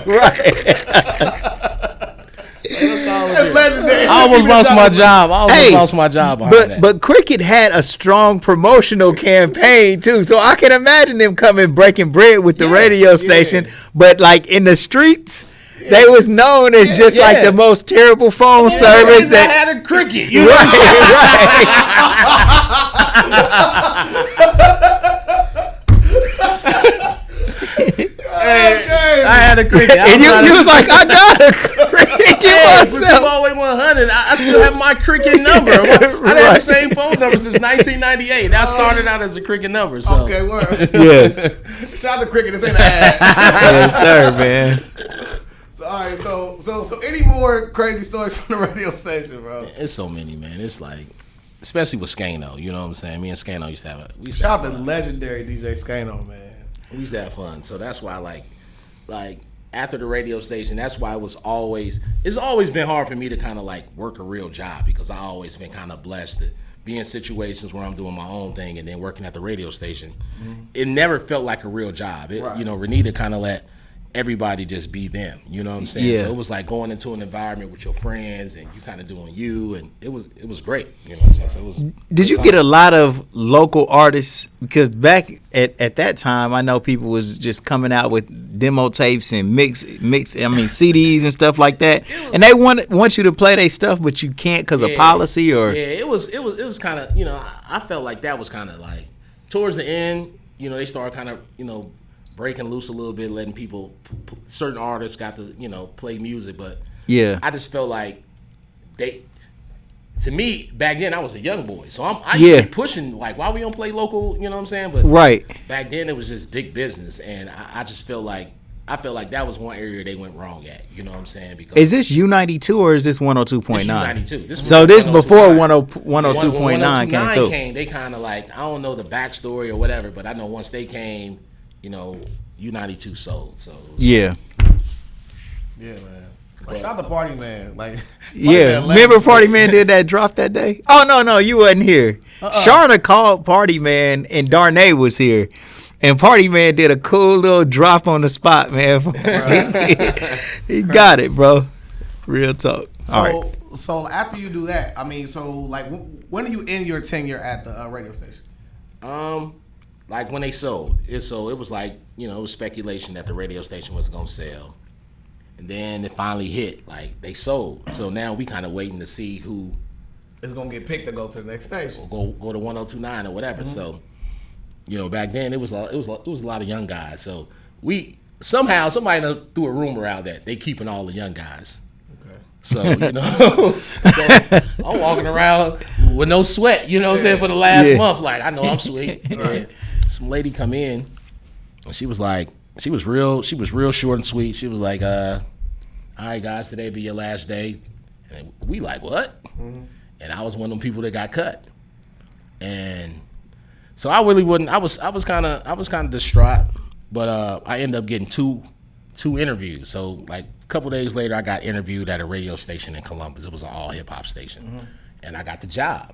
Right. Legendary. I almost lost my job. Lost my job behind that. But cricket had a strong promotional campaign too, so I can imagine them coming breaking bread with the radio station. But like in the streets, they was known as just like the most terrible phone service that had a cricket. You know? I had a cricket. And you was like, I got a cricket myself. Always 100. I still have my cricket number. I had the same phone number since 1998. That started out as a cricket number. So. Okay, word. Yes. Shout out to cricket. This ain't an ad. Yes, sir, man. So all right. So any more crazy stories from the radio station, bro? It's so many, man. It's like, especially with Skano. You know what I'm saying? Me and Skano used to have a. Shout out to legendary DJ Skano, man. We used to have fun. So that's why, like after the radio station, that's why it's always been hard for me to kind of like work a real job, because I always been kind of blessed to be in situations where I'm doing my own thing and then working at the radio station. Mm-hmm. It never felt like a real job. You know, Renita kind of let everybody just be them. You know what I'm saying? Yeah. So it was like going into an environment with your friends and you kind of doing you, and it was great. You know what I'm saying? So it was. Did you get a lot of local artists? Because back at that time, I know people was just coming out with demo tapes and CDs and stuff like that, and they want you to play their stuff, but you can't because of policy or. Yeah, it was kind of, you know, I felt like that was kind of like towards the end. You know, they started kind of, you know, breaking loose a little bit, letting people, certain artists got to, you know, play music, but yeah, I just felt like to me back then I was a young boy, so I used to be pushing like, why we don't play local, you know what I'm saying? But right back then it was just big business, and I just felt like that was one area they went wrong at, you know what I'm saying? Because is this U92 or is this 102.9? U92. So this before 102.9 came through. They kind of like, I don't know the backstory or whatever, but I know once they came, you know, U92 sold. So yeah, man. Like, shout out to Party Man. Like, remember Party Man did that drop that day? Oh no, you wasn't here. Sharna called Party Man and Darnay was here, and Party Man did a cool little drop on the spot, man. he got it, bro. Real talk. So after you do that, I mean, so like, when do you end your tenure at the radio station? Like when they sold it, so it was like, you know, it was speculation that the radio station was gonna sell, and then it finally hit. Like they sold, so now we kind of waiting to see who is gonna get picked to go to the next station, or go to 102.9 or whatever. Mm-hmm. So, you know, back then it was a lot of young guys. So somehow somebody threw a rumor out that they keeping all the young guys. Okay. So you know, so I'm walking around with no sweat. You know what I'm saying, for the last month. Like, I know I'm sweet. And some lady come in, and she was real short and sweet. She was like, all right, guys, today be your last day. And we like, what? Mm-hmm. And I was one of them people that got cut. And so I really wouldn't. I was kind of distraught, but I ended up getting two interviews. So like a couple days later, I got interviewed at a radio station in Columbus. It was an all hip hop station, mm-hmm. and I got the job.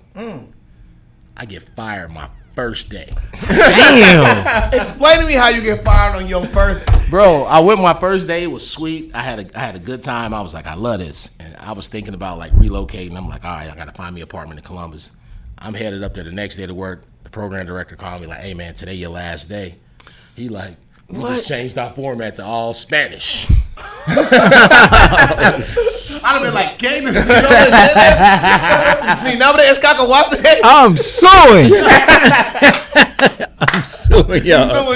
I get fired my first day. Damn. Explain to me how you get fired on your first day. Bro, I went my first day. It was sweet. I had a good time. I was like, I love this. And I was thinking about like relocating. I'm like, all right, I got to find me an apartment in Columbus. I'm headed up there the next day to work. The program director called me like, hey man, today your last day. He like, we just changed our format to all Spanish. I I'd have been like, "Gang, you know mi nombre es Cacahuate." I'm suing. I'm suing y'all.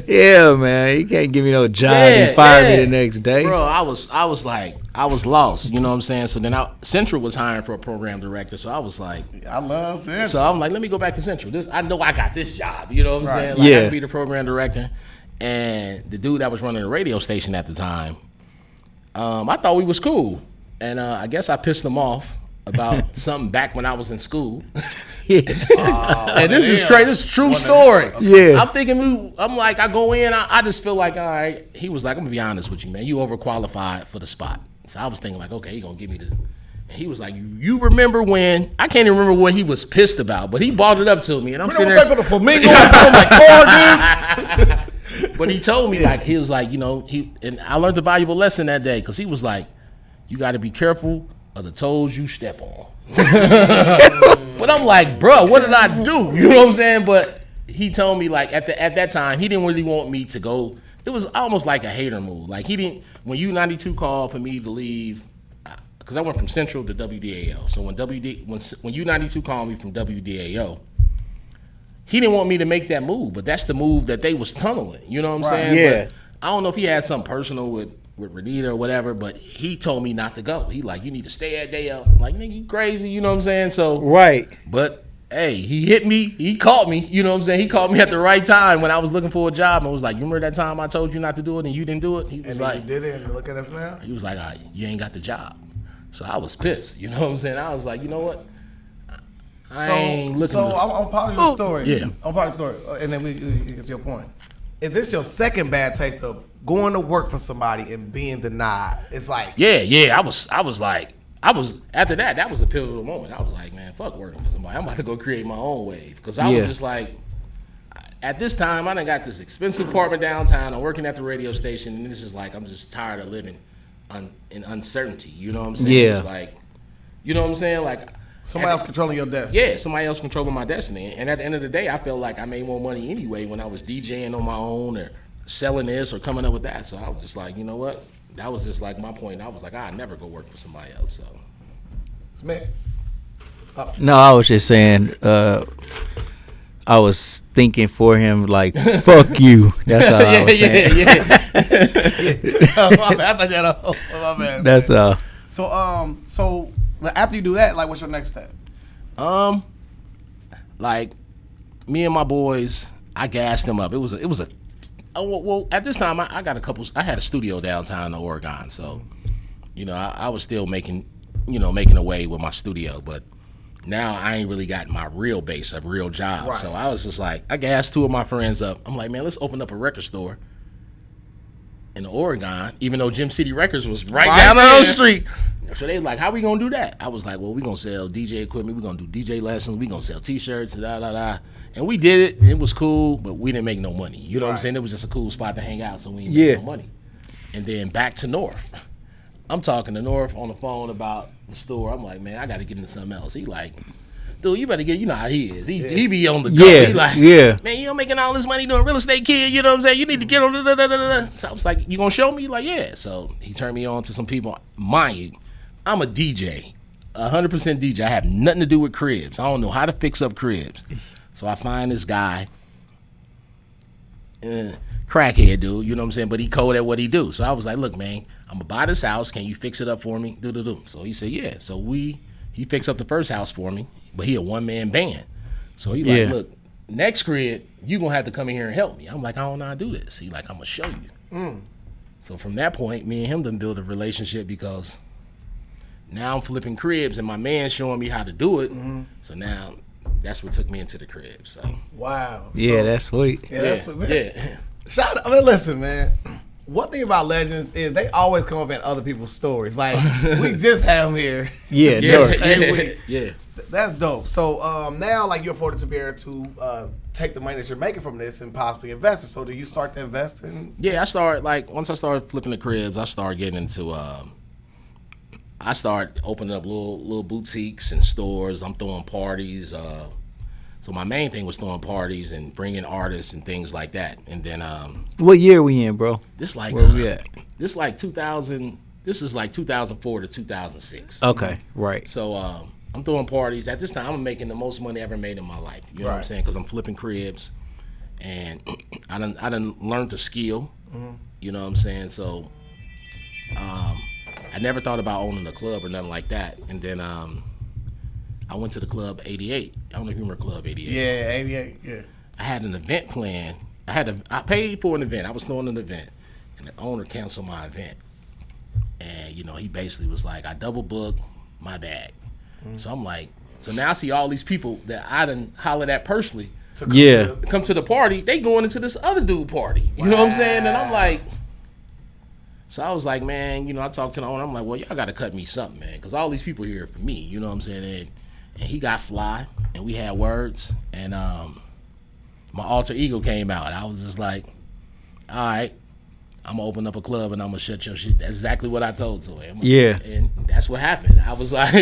Yeah, man. You can't give me no job and fire me the next day. Bro, I was lost. You know what I'm saying? So then Central was hiring for a program director. So I was like, I love Central. So I'm like, let me go back to Central. I know I got this job. You know what I'm saying? Like, I had to be the program director. And the dude that was running the radio station at the time, I thought we was cool. And I guess I pissed him off about something back when I was in school. And this is crazy. This is a true story. Yeah. I'm thinking, I'm like, I go in, I just feel like, all right. He was like, I'm going to be honest with you, man. You overqualified for the spot. So I was thinking like, okay, he going to give me the. And he was like, you remember when, I can't even remember what he was pissed about, but he brought it up to me. And I'm sitting there. The flamingo on my car, dude. But he told me, like, he was like, you know, and I learned a valuable lesson that day because he was like, you got to be careful of the toes you step on. But I'm like, bro, what did I do? You know what I'm saying? But he told me, like, at that time, he didn't really want me to go. It was almost like a hater move. Like, he didn't, when U92 called for me to leave, because I went from Central to WDAO. So when U92 called me from WDAO, he didn't want me to make that move, but that's the move that they was tunneling. You know what I'm saying? Yeah. But I don't know if he had something personal with Renita or whatever, but he told me not to go. He like, you need to stay at Dale. I'm like, nigga, you crazy, you know what I'm saying? So right. But hey, he hit me, he caught me, you know what I'm saying? He caught me at the right time when I was looking for a job and was like, you remember that time I told you not to do it and you didn't do it? He was like, you did it and look at us now? He was like, all right, you ain't got the job. So I was pissed, you know what I'm saying? I was like, you know what? I ain't looking. So I'm part of the story. Yeah. I'm part of the story. And then we get to your point. Is this your second bad taste of going to work for somebody and being denied? It's like Yeah. I was like, after that was a pivotal moment. I was like, man, fuck working for somebody. I'm about to go create my own wave. Because I was just like, at this time, I done got this expensive apartment downtown. I'm working at the radio station, and this is like, I'm just tired of living in uncertainty. You know what I'm saying? Yeah. It's like, you know what I'm saying? Like, somebody else controlling your destiny. Yeah, somebody else controlling my destiny. And at the end of the day, I felt like I made more money anyway when I was DJing on my own or selling this or coming up with that. So I was just like, you know what? That was just like my point. I was like, I'd never go work for somebody else. So, Smith. No, I was just saying, I was thinking for him, like, fuck you. That's all I was saying. My bad. That's all. So after you do that, like, what's your next step? Like, me and my boys, I gassed them up. It was a well, at this time, I had a studio downtown in Oregon. So, you know, I was still making a way with my studio, but now I ain't really got my real base, a real job. Right. So I was just like, I gassed two of my friends up. I'm like, man, let's open up a record store in Oregon, even though Gym City Records was right down the street. So they like, how we gonna do that? I was like, well, we gonna sell DJ equipment, we gonna do DJ lessons, we gonna sell T-shirts, and we did it. And it was cool, but we didn't make no money. You know what I'm saying? It was just a cool spot to hang out, so we didn't make no money. And then back to North. I'm talking to North on the phone about the store. I'm like, man, I got to get into something else. He like, dude, you better get, you know how he is. He be on the go. He like, man, you making all this money doing real estate, kid. You know what I'm saying? You need to get on. So I was like, you gonna show me? Like, yeah. So he turned me on to some people. Mind you, I'm a DJ, 100% DJ. I have nothing to do with cribs. I don't know how to fix up cribs. So I find this guy, crackhead dude, you know what I'm saying? But he cold at what he do. So I was like, look, man, I'm gonna buy this house. Can you fix it up for me? So he said, yeah. So he fixed up the first house for me, but he a one-man band. So he like, look, next crib, you gonna have to come in here and help me. I'm like, I don't know how to do this. He like, I'm gonna show you. So from that point, me and him done build a relationship because now I'm flipping cribs and my man showing me how to do it. So now that's what took me into the crib. So wow. Yeah, that's sweet. Yeah. Shout out. I mean, listen, man. One thing about legends is they always come up in other people's stories. Like, we just have them here. Yeah. That's dope. So now, like, you're afforded to be able to take the money that you're making from this and possibly invest it. So do you start to invest in? Yeah, I started, like, once I started flipping the cribs, I started getting into, I started opening up little boutiques and stores. I'm throwing parties. So my main thing was throwing parties and bringing artists and things like that. And then what year we in, bro? This like where we at? This like 2000, This is like 2004 to 2006. Okay, right. So I'm throwing parties. At this time, I'm making the most money I ever made in my life. You know what I'm saying? Because I'm flipping cribs, and I done learned to skill. You know what I'm saying? So I never thought about owning a club or nothing like that. And then I went to the club 88. I don't know if you remember Club 88. Yeah, 88. Yeah. I had an event planned. I paid for an event. I was throwing an event, and the owner canceled my event. And he basically was like, "I double booked, my bag." So I'm like, so now I see all these people that I done hollered at personally. Come to the party. They going into this other dude party. You know what I'm saying? And I'm like, so I was like, man, I talked to the owner. I'm like, well, y'all got to cut me something, man, because all these people here for me. You know what I'm saying? And he got fly, and we had words, and my alter ego came out. I was just like, all right, I'm gonna open up a club and I'm gonna shut your shit. That's exactly what I told to him. Yeah. And that's what happened. I was like,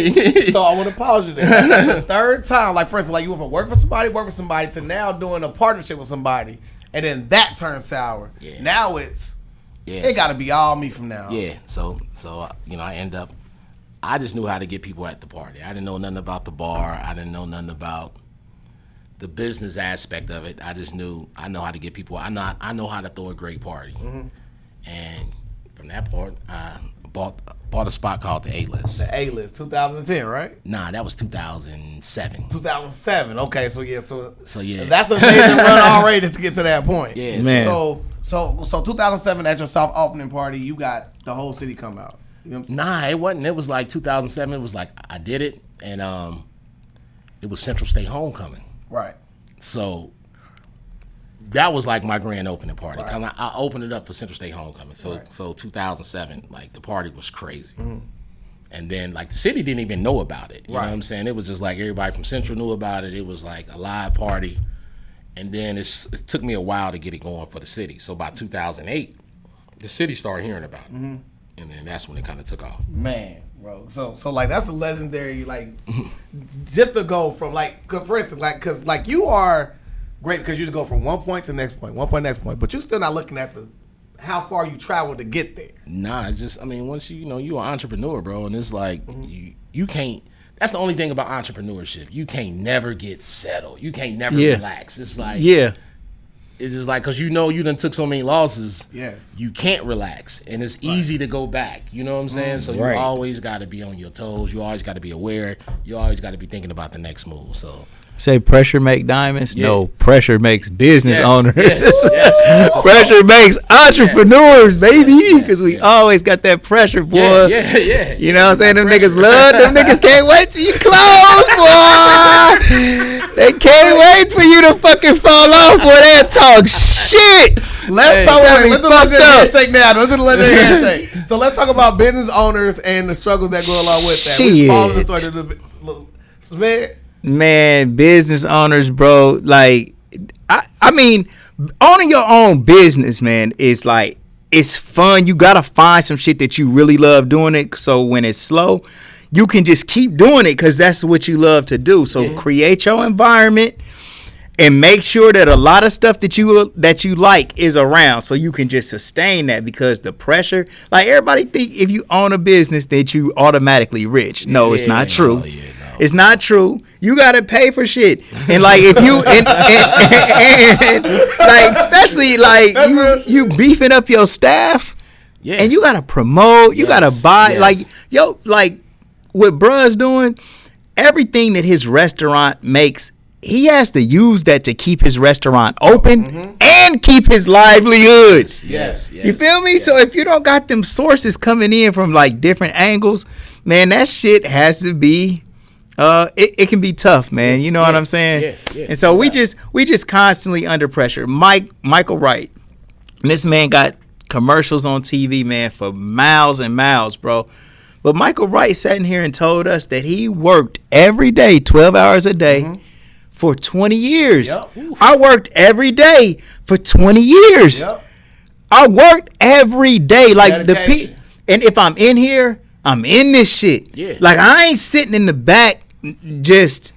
so I want to pause you there. That's the third time, like for instance, like you went from work for somebody to now doing a partnership with somebody, and then that turns sour. Yeah. Now it got to be all me from now. Yeah. So I end up, I just knew how to get people at the party. I didn't know nothing about the bar. I didn't know nothing about the business aspect of it. I know how to get people. I know how to throw a great party. And from that part, I bought a spot called the A-List. The A-List, 2010, right? Nah, that was 2007. 2007. Okay, so yeah. That's an amazing run already to get to that point. Yeah, man. So 2007 at your soft opening party, you got the whole city come out. Nah, it wasn't. It was like 2007. It was like I did it, and it was Central State Homecoming. Right. So that was like my grand opening party. Right. I opened it up for Central State Homecoming. So 2007, like the party was crazy. And then like the city didn't even know about it. You know what I'm saying? It was just like everybody from Central knew about it. It was like a live party. And then it took me a while to get it going for the city. So by 2008, the city started hearing about it. And then that's when it kind of took off. Man, bro. So like that's a legendary, like just to go from like, for instance, like, cause like you are great because you just go from one point to the next point, next point, but you're still not looking at how far you travel to get there. Nah, once you're an entrepreneur, bro, and it's like you can't. That's the only thing about entrepreneurship. You can't never get settled. You can't never relax. It's like it's just like because you done took so many losses. Yes, you can't relax, and it's easy to go back. You know what I'm saying? So you always got to be on your toes. You always got to be aware. You always got to be thinking about the next move. So. Say pressure make diamonds? Yeah. No, pressure makes business owners. Yes. Pressure makes entrepreneurs, baby. Because we always got that pressure, boy. Yeah. You know what I'm saying? Them niggas love. Them niggas can't wait till you close, boy. They can't wait for you to fucking fall off, boy. They talk shit. Let's do the handshake now. Let's do the legendary handshake. So let's talk about business owners and the struggles that go along with that. Shit. Follow the story. Man, business owners, bro. Like, I mean, owning your own business, man, is like, it's fun. You gotta find some shit that you really love doing it. So when it's slow, you can just keep doing it because that's what you love to do. So create your environment and make sure that a lot of stuff that you like is around, so you can just sustain that. Because the pressure, like everybody think if you own a business that you automatically rich. No, it's not true. It's not true. You gotta pay for shit, and like if you and like especially like you beefing up your staff, and you gotta promote. You gotta buy like what bruh's doing. Everything that his restaurant makes, he has to use that to keep his restaurant open and keep his livelihood. Yes. You feel me? So if you don't got them sources coming in from like different angles, man, that shit has to be. It can be tough, man. You know what I'm saying? Yeah. And so we just constantly under pressure. Michael Wright, this man got commercials on TV, man, for miles and miles, bro. But Michael Wright sat in here and told us that he worked every day, 12 hours a day, for 20 years. Yep. I worked every day for 20 years. Yep. I worked every day, like and if I'm in here, I'm in this shit. Yeah. Like I ain't sitting in the back just,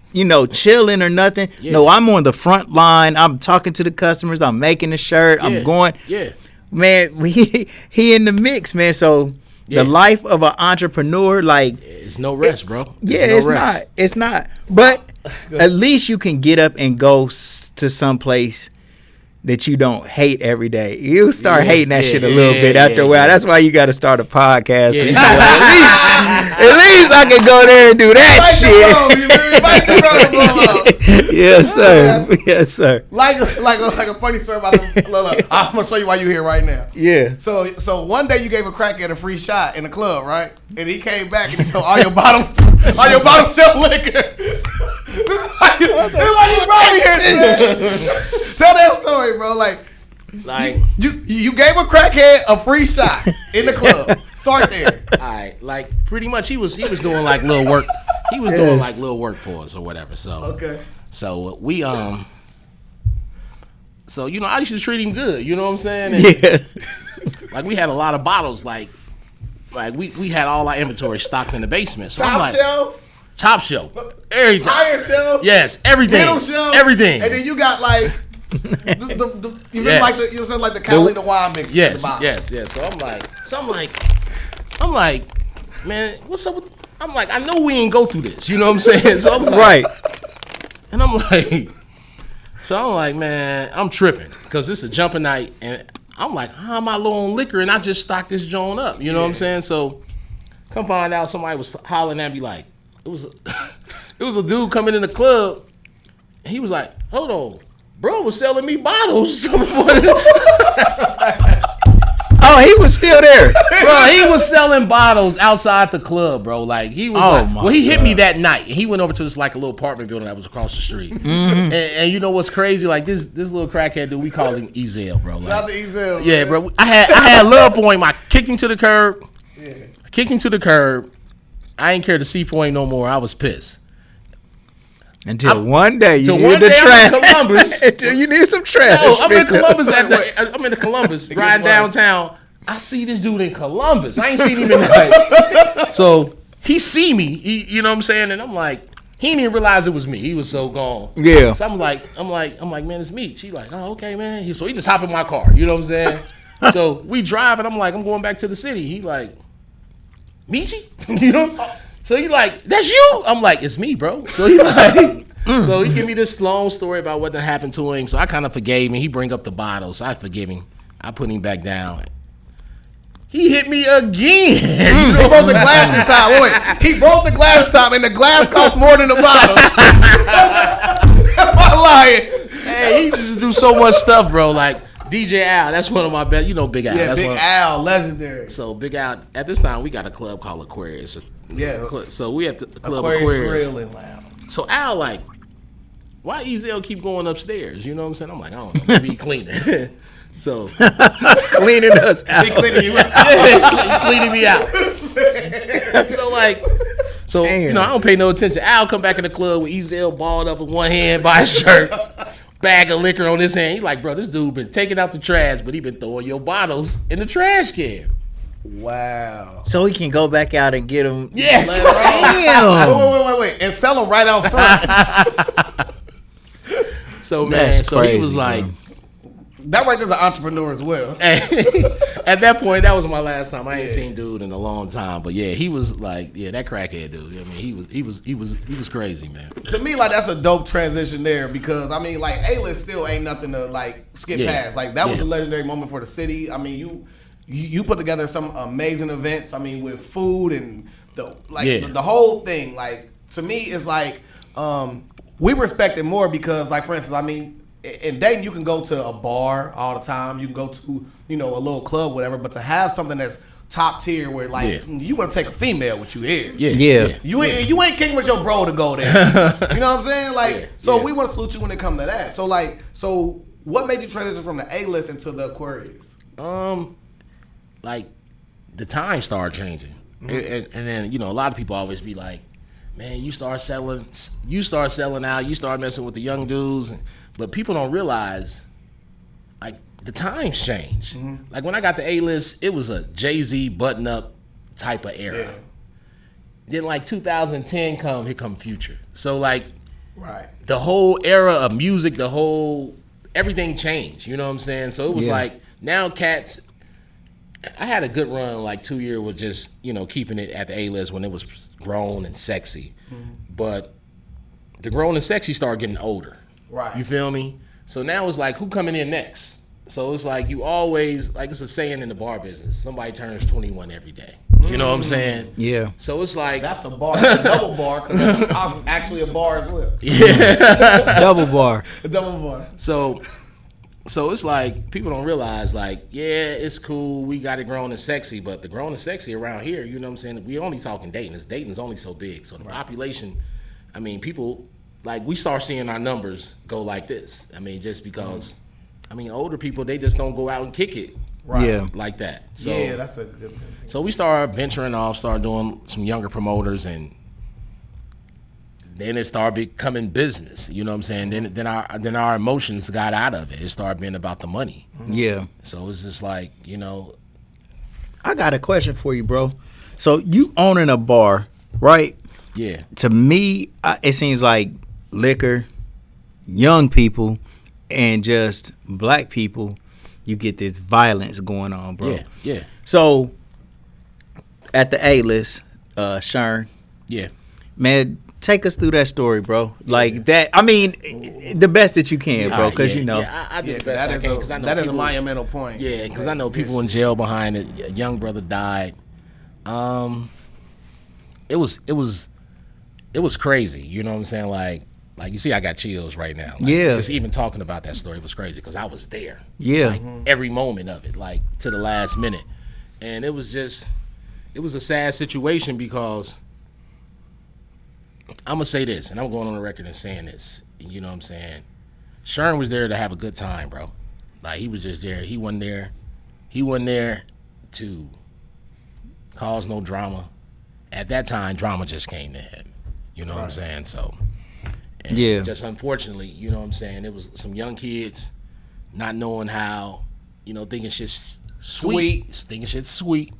chilling or nothing. Yeah. No, I'm on the front line. I'm talking to the customers. I'm making the shirt. I'm going. Yeah. Man, he in the mix, man. So The life of an entrepreneur, like it's no rest, bro. It's not. But at least you can get up and go to some place that you don't hate every day. You start hating that shit a little bit after a while. That's why you got to start a podcast. So you know, at least I can go there and do that shit. Yes, sir. Yes, sir. Like a funny story about I'm gonna show you why you're here right now. Yeah. So one day you gave a crackhead a free shot in the club, right? And he came back and he sold all your bottoms sell liquor. This is why you brought me here today. Tell that story, bro. Like you gave a crackhead a free shot in the club. Start there. All right, like pretty much he was doing like little work. He was doing like little work for us or whatever. So okay. So we so you know I used to treat him good. You know what I'm saying? And, like we had a lot of bottles. Like we had all our inventory stocked in the basement. So I'm like, top shelf, everything. Higher shelf. Yes, everything. Middle shelf. Everything. And then you got like you said like the Catalina wine mix. Yes. So I'm like, man, what's up with, I'm like, I know we ain't go through this. You know what I'm saying? So I'm like, right. And I'm like, man, I'm tripping because this is a jumping night, and I'm like, how am I low on liquor? And I just stocked this joint up. You know what I'm saying? So come find out, somebody was hollering at me like, it was a dude coming in the club, and he was like, hold on, bro was selling me bottles. Oh, he was still there. Bro, he was selling bottles outside the club, bro. Like he was he hit me that night. And he went over to this like a little apartment building that was across the street. Mm-hmm. And you know what's crazy? Like this little crackhead dude, we call him Ezel, bro. Like, shout out to Ezel. Yeah, bro. I had love for him. I kicked him to the curb. Yeah. I kicked him to the curb. I ain't care to see for him no more. I was pissed. Until one day you needed the trash. Columbus. Until you need some trash. No, I'm in Columbus. I'm in Columbus, riding downtown. I see this dude in Columbus. I ain't seen him in like. So he see me. You know what I'm saying? And I'm like, he didn't even realize it was me. He was so gone. Yeah. So I'm like, man, it's me. She like, oh, okay, man. So he just hop in my car. You know what I'm saying? So we drive, and I'm like, I'm going back to the city. He like, Michi? You know? So he like, that's you? I'm like, it's me, bro. So he like, so he give me this long story about what happened to him. So I kind of forgave him. He bring up the bottle, so I forgive him. I put him back down. He hit me again. He broke the glass this time. Wait, he broke the glass this time, and the glass cost more than the bottle. Am I lying? Hey, he just do so much stuff, bro. Like DJ Al, that's one of my best. You know Big Al. Yeah, that's Big Al, legendary. So Big Al, at this time, we got a club called Aquarius. Yeah. So we at the club Aquarius. Grill and Lounge. So Al like, why Ezel keep going upstairs? You know what I'm saying? I'm like, I don't know. Maybe he cleaning. So cleaning us out. He cleaning you out. Yeah, cleaning me out. So you know, I don't pay no attention. Al come back in the club with Ezel balled up in one hand by his shirt, bag of liquor on his hand. He like, bro, this dude been taking out the trash, but he been throwing your bottles in the trash can. Wow. So he can go back out and get them. Yes. Damn. Wait. And sell them right out front. So, man, That's so crazy, he was like. bro. That right there's an entrepreneur as well. At that point, that was my last time. I ain't seen dude in a long time. But yeah, he was like, that crackhead dude. I mean, he was crazy, man. To me, like that's a dope transition there because I mean, like A-list still ain't nothing to like skip past. Like that was a legendary moment for the city. I mean, you put together some amazing events. I mean, with food and the whole thing. Like to me, it's like we respect it more because, like for instance, I mean. In Dayton, you can go to a bar all the time. You can go to, a little club, whatever. But to have something that's top tier, where you want to take a female with you here, you ain't kicking with your bro to go there. You know what I'm saying? Like, we want to salute you when it comes to that. So what made you transition from the A-list into the Aquarius? Like the time started changing, and then a lot of people always be like, man, you start selling out, you start messing with the young dudes. But people don't realize, like, the times change. Mm-hmm. Like, when I got the A-list, it was a Jay-Z button-up type of era. Yeah. Then, like, 2010 here come Future. So, like, the whole era of music, everything changed. You know what I'm saying? So, it was like, now cats, I had a good run, like 2 years with just, you know, keeping it at the A-list when it was grown and sexy. But the grown and sexy started getting older. Right. You feel me? So now it's like, who coming in next? So it's like you always, like it's a saying in the bar business, somebody turns 21 every day. You know what I'm saying? Yeah. So it's like. That's a bar, a double bar, because that's actually a bar as well. Yeah. Double bar. A double bar. So it's like people don't realize, like, yeah, it's cool, we got it grown and sexy, but the grown and sexy around here, you know what I'm saying? We only talking Dayton. Dayton's only so big. So the population, I mean, people, like, we start seeing our numbers go like this. I mean, just because, I mean, older people, they just don't go out and kick it. Right. Yeah. Like that. So, Yeah, that's a good thing. So we started venturing off, started doing some younger promoters, and then it started becoming business. You know what I'm saying? Then our emotions got out of it. It started being about the money. Yeah. So it's just like, you know. I got a question for you, bro. So you owning a bar, right? Yeah. To me, it seems like liquor, young people, and just black people, you get this violence going on, bro. Yeah. Yeah. So at the A-list, Shern, Yeah. man, take us through that story, bro. Like that. I mean, the best that you can, bro, because you know. Yeah, I do Yeah, the best I can because I know that is a people, monumental point. Yeah, because I know people in jail behind it. A young brother died. It was crazy. You know what I'm saying? Like you see, I got chills right now. Like, Yeah. Just even talking about that story was crazy because I was there. Yeah. Like, every moment of it, like to the last minute, and it was a sad situation because I'm gonna say this, and I'm going on the record and saying this. You know what I'm saying? Shern was there to have a good time, bro. Like he was just there. He wasn't there to cause no drama. At that time, drama just came to him. You know what I'm saying? So, and Yeah. just unfortunately, you know what I'm saying? It was some young kids not knowing how, you know, thinking shit's sweet. Thinking shit's sweet.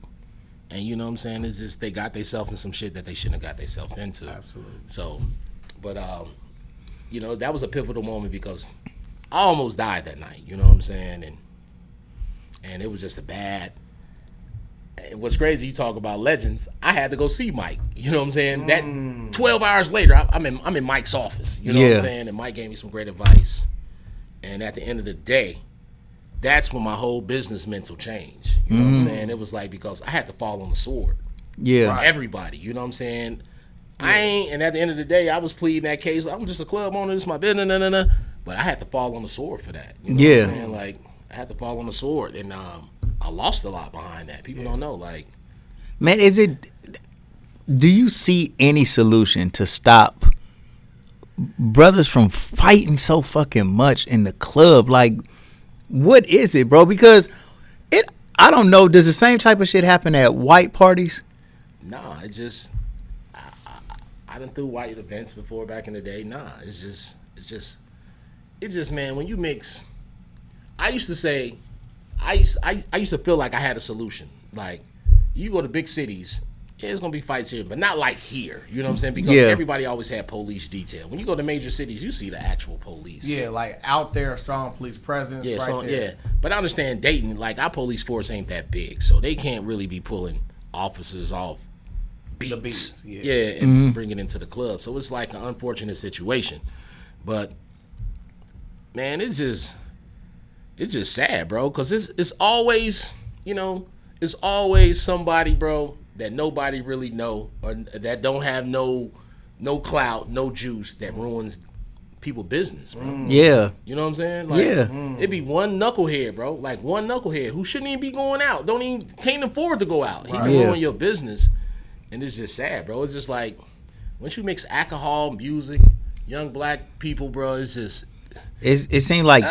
And you know what I'm saying? It's just they got themselves in some shit that they shouldn't have got themselves into. Absolutely. So, but you know, that was a pivotal moment because I almost died that night. You know what I'm saying? And it was just a bad. And what's crazy? You talk about legends. I had to go see Mike. You know what I'm saying? That 12 hours later, I'm in Mike's office. You know what I'm saying? And Mike gave me some great advice. And at the end of the day, that's when my whole business mental changed. You know what I'm saying? It was like because I had to fall on the sword. Yeah. For everybody. You know what I'm saying? And at the end of the day, I was pleading that case. I'm just a club owner. This is my business. But I had to fall on the sword for that. You know what I'm saying? Like, I had to fall on the sword. And I lost a lot behind that. People don't know. Like, Man, do you see any solution to stop brothers from fighting so fucking much in the club? Like, what is it, bro? Because I don't know. Does the same type of shit happen at white parties? nah, it just, I done threw white events before back in the day. Nah, it's just, man, when you mix, I used to say, I used to feel like I had a solution. Like, you go to big cities, yeah, it's gonna be fights here, but not like here. You know what I'm saying? Because everybody always had police detail. When you go to major cities, you see the actual police. Yeah, like out there, strong police presence. Yeah, right so there. yeah. But I understand Dayton, like our police force ain't that big, so they can't really be pulling officers off beats. And bring it into the club. So it's like an unfortunate situation. But man, it's just sad, bro, because it's always, you know, it's always somebody, bro, that nobody really know or that don't have no clout, no juice that ruins people business, bro. Yeah. You know what I'm saying? Like, it'd be one knucklehead, bro. Like one knucklehead who shouldn't even be going out. Can't afford to go out. He can ruin your business. And it's just sad, bro. It's just like once you mix alcohol, music, young black people, bro, it's just It seems like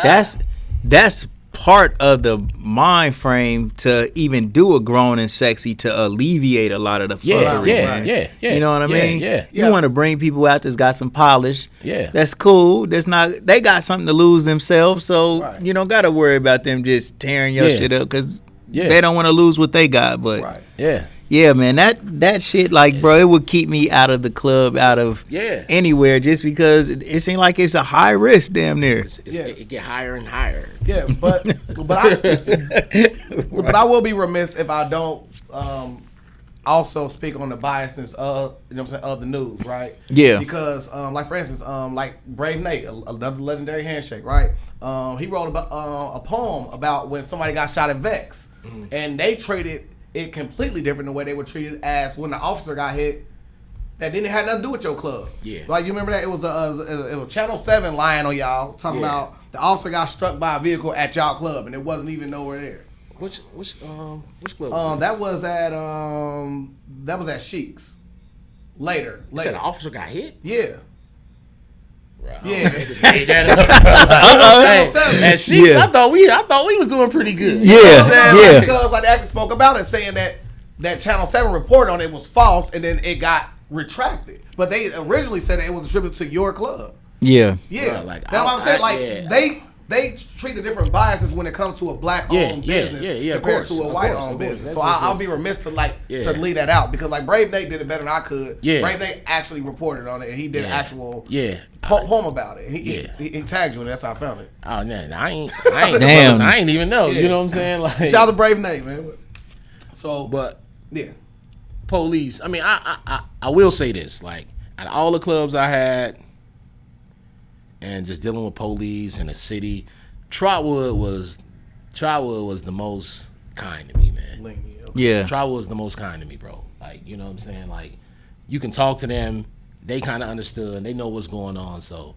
that's part of the mind frame to even do a grown and sexy to alleviate a lot of the fuckery. Yeah. You know what I mean? Yeah. You want to bring people out that's got some polish. Yeah. That's cool. They got something to lose themselves, so you don't got to worry about them just tearing your shit up because they don't want to lose what they got. But Yeah, man, that shit, like, bro, it would keep me out of the club, out of anywhere, just because it seemed like it's a high risk, damn near. It get higher and higher. Yeah, but I will be remiss if I don't also speak on the biasness of of the news, right? Yeah. Because like for instance, like Brave Nate, another legendary handshake, right? He wrote about a poem about when somebody got shot at Vex, and they treated it completely different than the way they were treated as when the officer got hit. That didn't have nothing to do with your club. Yeah. Like, you remember that? It was Channel 7 lying on y'all, talking about the officer got struck by a vehicle at y'all club, and it wasn't even nowhere there. Which club? That was at Sheik's. Later. You said the officer got hit? Yeah. Right. Yeah. At Sheik's, I thought we was doing pretty good. Yeah. Because like they actually spoke about it, saying that Channel 7 report on it was false, and then it got retracted. But they originally said that it was attributed to your club. Yeah. Yeah. Like, that's what I'm saying. Like they treat a different biases when it comes to a black-owned business compared to a white-owned business. So I'll be remiss to to leave that out, because like Brave Nate did it better than I could. Yeah. Brave Nate actually reported on it, and he did an actual poem about it. He tagged you, and that's how I found it. Oh man, I ain't damn. I ain't even know. You know what I'm saying? Like, shout out to Brave Nate, man. So, but police. I mean, I will say this: like, out of all the clubs I had, and just dealing with police in the city, Trotwood was the most kind to me, man. Yeah. Trotwood was the most kind to me, bro. Like, you know what I'm saying? Like, you can talk to them, they kind of understood, they know what's going on. So,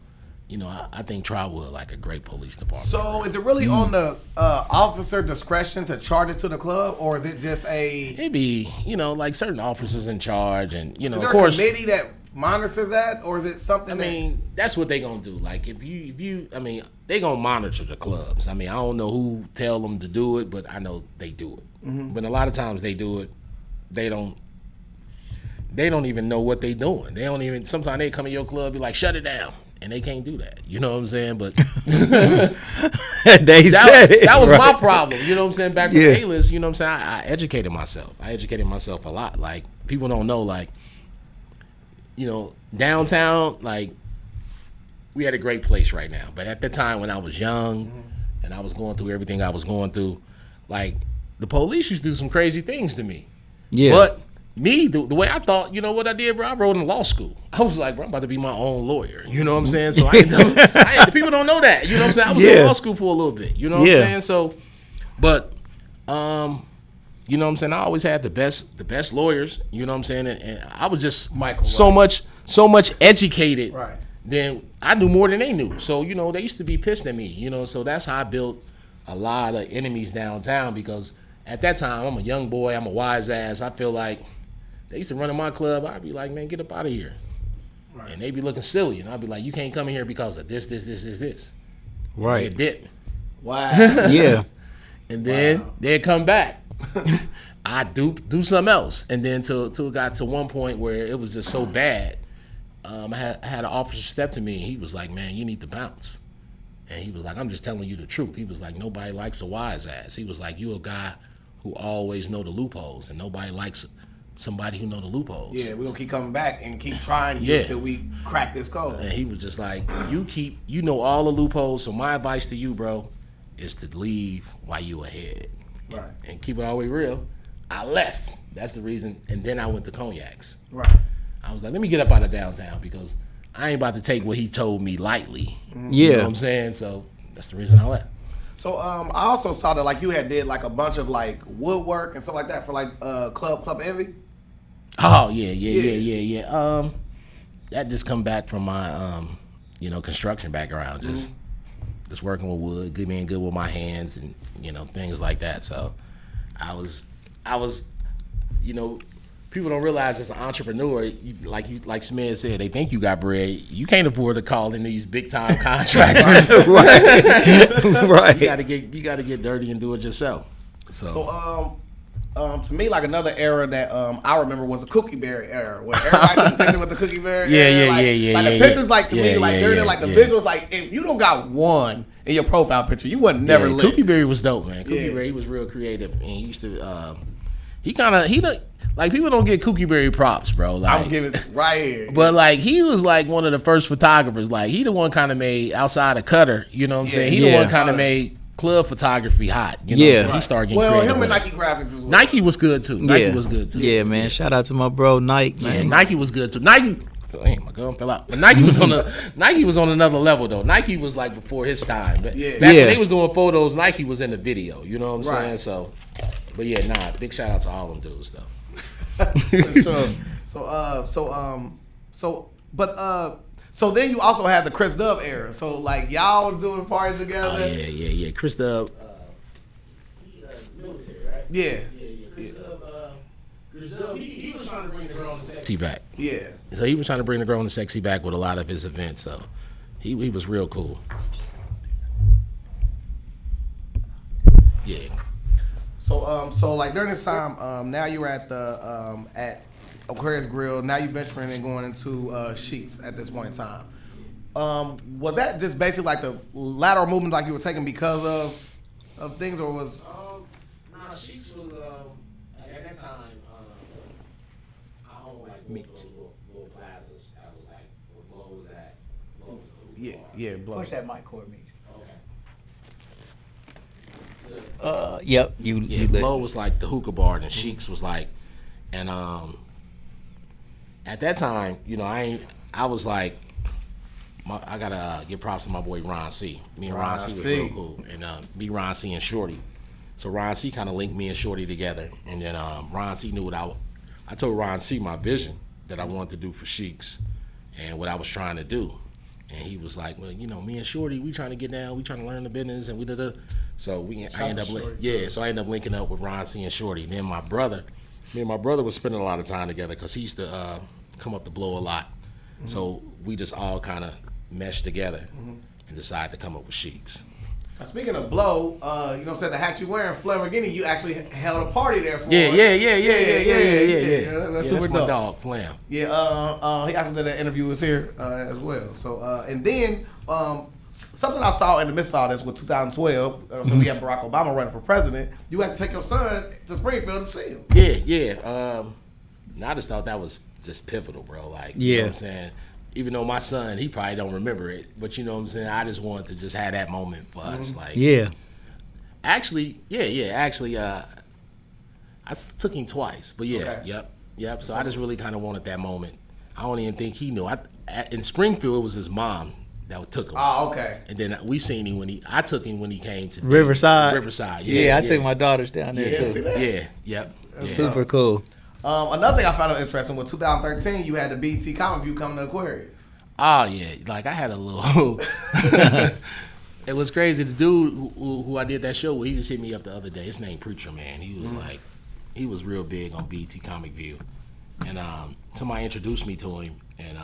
you know, I think Trotwood like a great police department. So, is it really on the officer discretion to charge it to the club, or is it just It'd be, you know, like certain officers in charge, and you know, is there of course, a committee that monitors that, or is it something? I mean, that's what they gonna do. Like, if you, I mean, they gonna monitor the clubs. I mean, I don't know who tell them to do it, but I know they do it. But a lot of times they do it, they don't even know what they doing. They don't even. Sometimes they come in your club, be like, shut it down, and they can't do that. You know what I'm saying? But that was my problem. You know what I'm saying? Back with A-list, you know what I'm saying? I educated myself. I educated myself a lot. Like, people don't know, like, you know, downtown, like, we had a great place right now. But at the time when I was young and I was going through everything I was going through, like, the police used to do some crazy things to me. Yeah. But me, the way I thought, you know what I did, bro? I wrote in law school. I was like, bro, I'm about to be my own lawyer. You know what I'm saying? So people don't know that. You know what I'm saying? I was in law school for a little bit. You know what I'm saying? So, but, you know what I'm saying? I always had the best lawyers. You know what I'm saying? And I was just so much educated. Right. Then I knew more than they knew. So, you know, they used to be pissed at me. You know, so that's how I built a lot of enemies downtown, because at that time, I'm a young boy, I'm a wise ass. I feel like they used to run in my club. I'd be like, man, get up out of here. Right. And they'd be looking silly. And I'd be like, you can't come in here because of this. Right. And they'd dip. Wow. Yeah. And then they'd come back. I'd do something else. And then till it got to one point where it was just so bad, I had an officer step to me, and he was like, man, you need to bounce. And he was like, I'm just telling you the truth. He was like, nobody likes a wise ass. He was like, you a guy who always know the loopholes, and nobody likes somebody who know the loopholes. Yeah, we're going to keep coming back and keep trying until we crack this code. And he was just like, you know all the loopholes, so my advice to you, bro, is to leave while you ahead. Right. And keep it all the way real. I left. That's the reason. And then I went to Cognacs. Right. I was like, let me get up out of downtown, because I ain't about to take what he told me lightly. You know what I'm saying? So that's the reason I left. So I also saw that like you had did like a bunch of like woodwork and stuff like that for like Club Envy. Oh yeah. That just come back from my construction background, just working with wood, being good with my hands, and things like that. So I was people don't realize as an entrepreneur, like Smith said, they think you got bread. You can't afford to call in these big time contractors. Right. You gotta get dirty and do it yourself. So to me, like another era that I remember was the Cookie Berry era, where everybody took a picture with the Cookie Berry era. Like the pictures, like to me, like they're like the visuals. Like if you don't got one in your profile picture, you would never live. Cookie Berry was dope, man. Cookie Berry, he was real creative, and he used to. like people don't get Kookie Berry props, bro. Like, I'm giving it right here. But like he was like one of the first photographers. Like he the one kind of made outside of Cutter. You know what I'm saying? He the one kind of made club photography hot. You know what I'm saying? He started getting creative. Him and Nike Graphics as well. Nike was good too. Nike was good too. Yeah, man. Shout out to my bro Nike, man. Yeah, Nike was good too. Nike. Damn, my gun fell out. But Nike was on another level though. Nike was like before his time. Back when they was doing photos, Nike was in the video. You know what I'm saying? So, but yeah, big shout out to all them dudes though. So then you also had the Chris Dove era. So like y'all was doing parties together. Oh, yeah. Chris Dove, military, right? Yeah. Chris Dove, he was trying to bring the girl and sexy back. Yeah. So he was trying to bring the girl and sexy back with a lot of his events. So he was real cool. Yeah. So like during this time, now you're at the at Aquarius Grill. Now you're venturing and going into Sheets at this point in time. Was that just basically like the lateral movement like you were taking because of things, or was? Sheets was at that time. I owned like both of those little plazas. That was like where Blow was at. Yeah, Blow. Push that mic cord, me. Okay. Yep. Blow was like the hookah bar, and Sheiks was like, and at that time, you know, I was like, I gotta give props to my boy Ron C. Me and Ron C was real cool, and me, Ron C, and Shorty. So Ron C kind of linked me and Shorty together, and then Ron C knew what I told Ron C my vision that I wanted to do for Sheiks, and what I was trying to do, and he was like, well, you know, me and Shorty, we trying to get down, we trying to learn the business, and we did. So I ended up linking up with Ron C and Shorty. Then me and my brother was spending a lot of time together because he used to come up to Blow a lot. Mm-hmm. So we just all kind of meshed together and decided to come up with Sheiks. Now, speaking of Blow, you know what I'm saying, the hat you wearing, Flamborghini, you actually held a party there for Yeah. That's super my dope. dog, Flam. Yeah, he actually did an interview with us here as well. So, and then something I saw in the midst of all this with 2012, so we had Barack Obama running for president. You had to take your son to Springfield to see him. Yeah. I just thought that was just pivotal, bro. Like, you know what I'm saying? Even though my son, he probably don't remember it, but you know what I'm saying? I just wanted to just have that moment for us. Like, Actually, I took him twice, but yep. So I just really kind of wanted that moment. I don't even think he knew. In Springfield, it was his mom that took him. Oh, okay. And then we seen him I took him when he came to Riverside. I took my daughters down there too. Yep. Super cool. Another thing I found interesting was 2013. You had the BET Comic View coming to Aquarius. Oh yeah, like I had a little. It was crazy. The dude who I did that show with, he just hit me up the other day. His name Preacher Man. He was like, he was real big on BET Comic View, and somebody introduced me to him, and